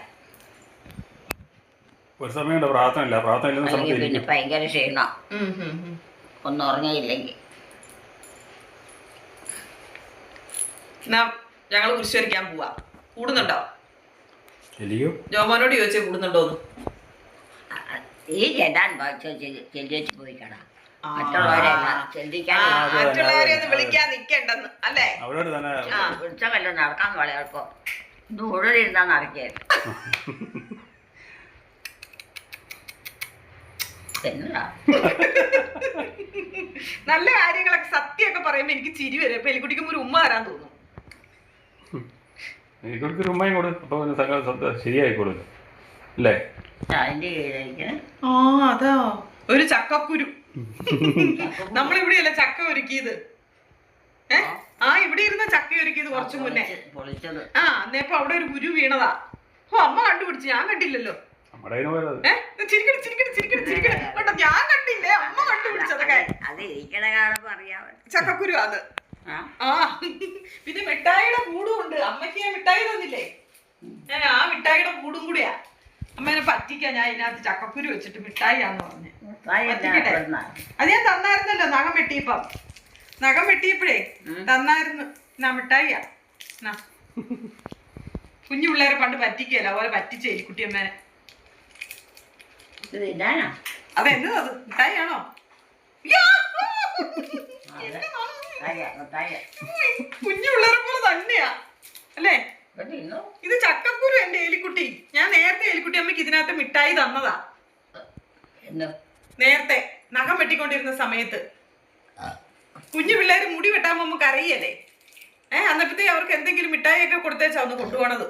ഒരു സമയമുണ്ട് പ്രാർത്ഥന അല്ലെങ്കിൽ പിന്നെ ഭയങ്കര ക്ഷീണം. ഒന്നും ഉറങ്ങിയില്ലെങ്കിൽ. എന്നാ ഞങ്ങള് കുരിശ് വരയ്ക്കാൻ പോവാ. കൂടുന്നുണ്ടോ? ജോമോനോട് ചോദിച്ചേ കൂടുന്നുണ്ടോന്ന്. ഈ ചെല്ലാൻ ചെല്ലിച്ച് പോയി കട. മറ്റുള്ളവരെല്ലാം ചിന്തിക്കാൻ മറ്റുള്ളവരെ ഒന്ന് വിളിക്കാൻ നിക്കണ്ടെന്ന് അല്ലേ? വിളിച്ച വല്ലതും നടക്കാൻ വളരെ എളുപ്പം. ഇത് ഉടലിരുന്നാ നടക്കിയത്. എന്നതാ നല്ല കാര്യങ്ങളൊക്കെ സത്യമൊക്കെ പറയുമ്പോ എനിക്ക് ചിരി വരും. ഇപ്പൊ എലിക്കുട്ടിക്കും ഒരു ഉമ്മ തരാൻ തോന്നും. ശരിയായിക്കോളൂ അല്ലേ? അതിന്റെ കീഴിലേക്ക് അതാ ഒരു ചക്കക്കുരു. നമ്മളിവിടെയല്ല ചക്ക ഒരുക്കിയത്. ഇവിടെ ഇരുന്ന ചക്ക ഒരുക്കിയത് കുറച്ചു മുന്നേ. പൊളിച്ചത്. അന്നേപ്പോ അവിടെ ഒരു കുരു വീണതാ. അമ്മ കണ്ടുപിടിച്ചു, ഞാൻ കണ്ടില്ലല്ലോ. ഞാൻ കണ്ടില്ലേ? അമ്മ കണ്ടുപിടിച്ചതൊക്കെ. അത് ഇരിക്കണ കാണുമ്പോ അറിയാമോ ചക്കക്കുരു അത്. പിന്നെ മിഠായിയുടെ കൂടും ഉണ്ട്. അമ്മയ്ക്ക് ഞാൻ മിഠായി തന്നില്ലേ? ആ മിഠായിയുടെ കൂടും കൂടിയാ. അമ്മേനെ പറ്റിക്കാൻ ഞാൻ ഇതിനകത്ത് ചക്കക്കുരു വെച്ചിട്ട് മിഠായിയാന്ന് പറഞ്ഞു. പറ്റിക്കട്ടെ. അത് ഞാൻ തന്നായിരുന്നല്ലോ നഖം വെട്ടിയപ്പോഴേ തന്നായിരുന്നു. മിഠായിയാ. കുഞ്ഞു പിള്ളേരെ പണ്ട് പറ്റിക്കല്ല അതുപോലെ പറ്റിച്ച എലിക്കുട്ടിയമ്മേനെ. അതെന്നത് മിഠായിയാണോ? കുഞ്ഞു പിള്ളേരെ പോലെ തന്നെയാ അല്ലേ? ഇത് ചക്കക്കുരു എന്റെ എലിക്കുട്ടി. ഞാൻ നേരത്തെ എലിക്കുട്ടി അമ്മയ്ക്ക് ഇതിനകത്ത് മിഠായി തന്നതാ. നേരത്തെ നഖം വെട്ടിക്കൊണ്ടിരുന്ന സമയത്ത് കുഞ്ഞു പിള്ളേര് മുടി വെട്ടാൻ പോകുമ്പോ കരയല്ലേ? അന്നപ്പത്തേ അവർക്ക് എന്തെങ്കിലും മിഠായി ഒക്കെ കൊടുത്തേച്ചാ ഒന്ന് കൊണ്ടുപോണത്.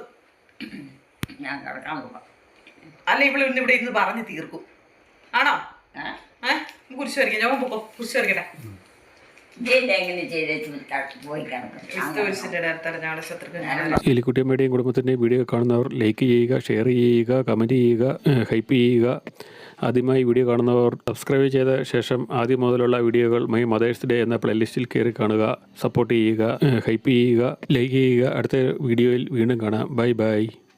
അല്ല ഇവിടെ ഇവിടെ ഇരുന്ന് പറഞ്ഞു തീർക്കും. ആണോ? കുരിശ് വരയ്ക്കാം. ഞാൻ പോക്കോ കുരിശ് വരയ്ക്കട്ടെ. എലിക്കുട്ടിയമ്മയുടെയും കുടുംബത്തിൻ്റെയും വീഡിയോ കാണുന്നവർ ലൈക്ക് ചെയ്യുക, ഷെയർ ചെയ്യുക, കമൻറ്റ് ചെയ്യുക, ഹൈപ്പ് ചെയ്യുക. ആദ്യമായി വീഡിയോ കാണുന്നവർ സബ്സ്ക്രൈബ് ചെയ്ത ശേഷം ആദ്യം മുതലുള്ള വീഡിയോകൾ മൈ മദേഴ്സ് ഡേ എന്ന പ്ലേലിസ്റ്റിൽ കയറി കാണുക. സപ്പോർട്ട് ചെയ്യുക, ഹൈപ്പ് ചെയ്യുക, ലൈക്ക് ചെയ്യുക. അടുത്ത വീഡിയോയിൽ വീണ്ടും കാണാം. Bye bye.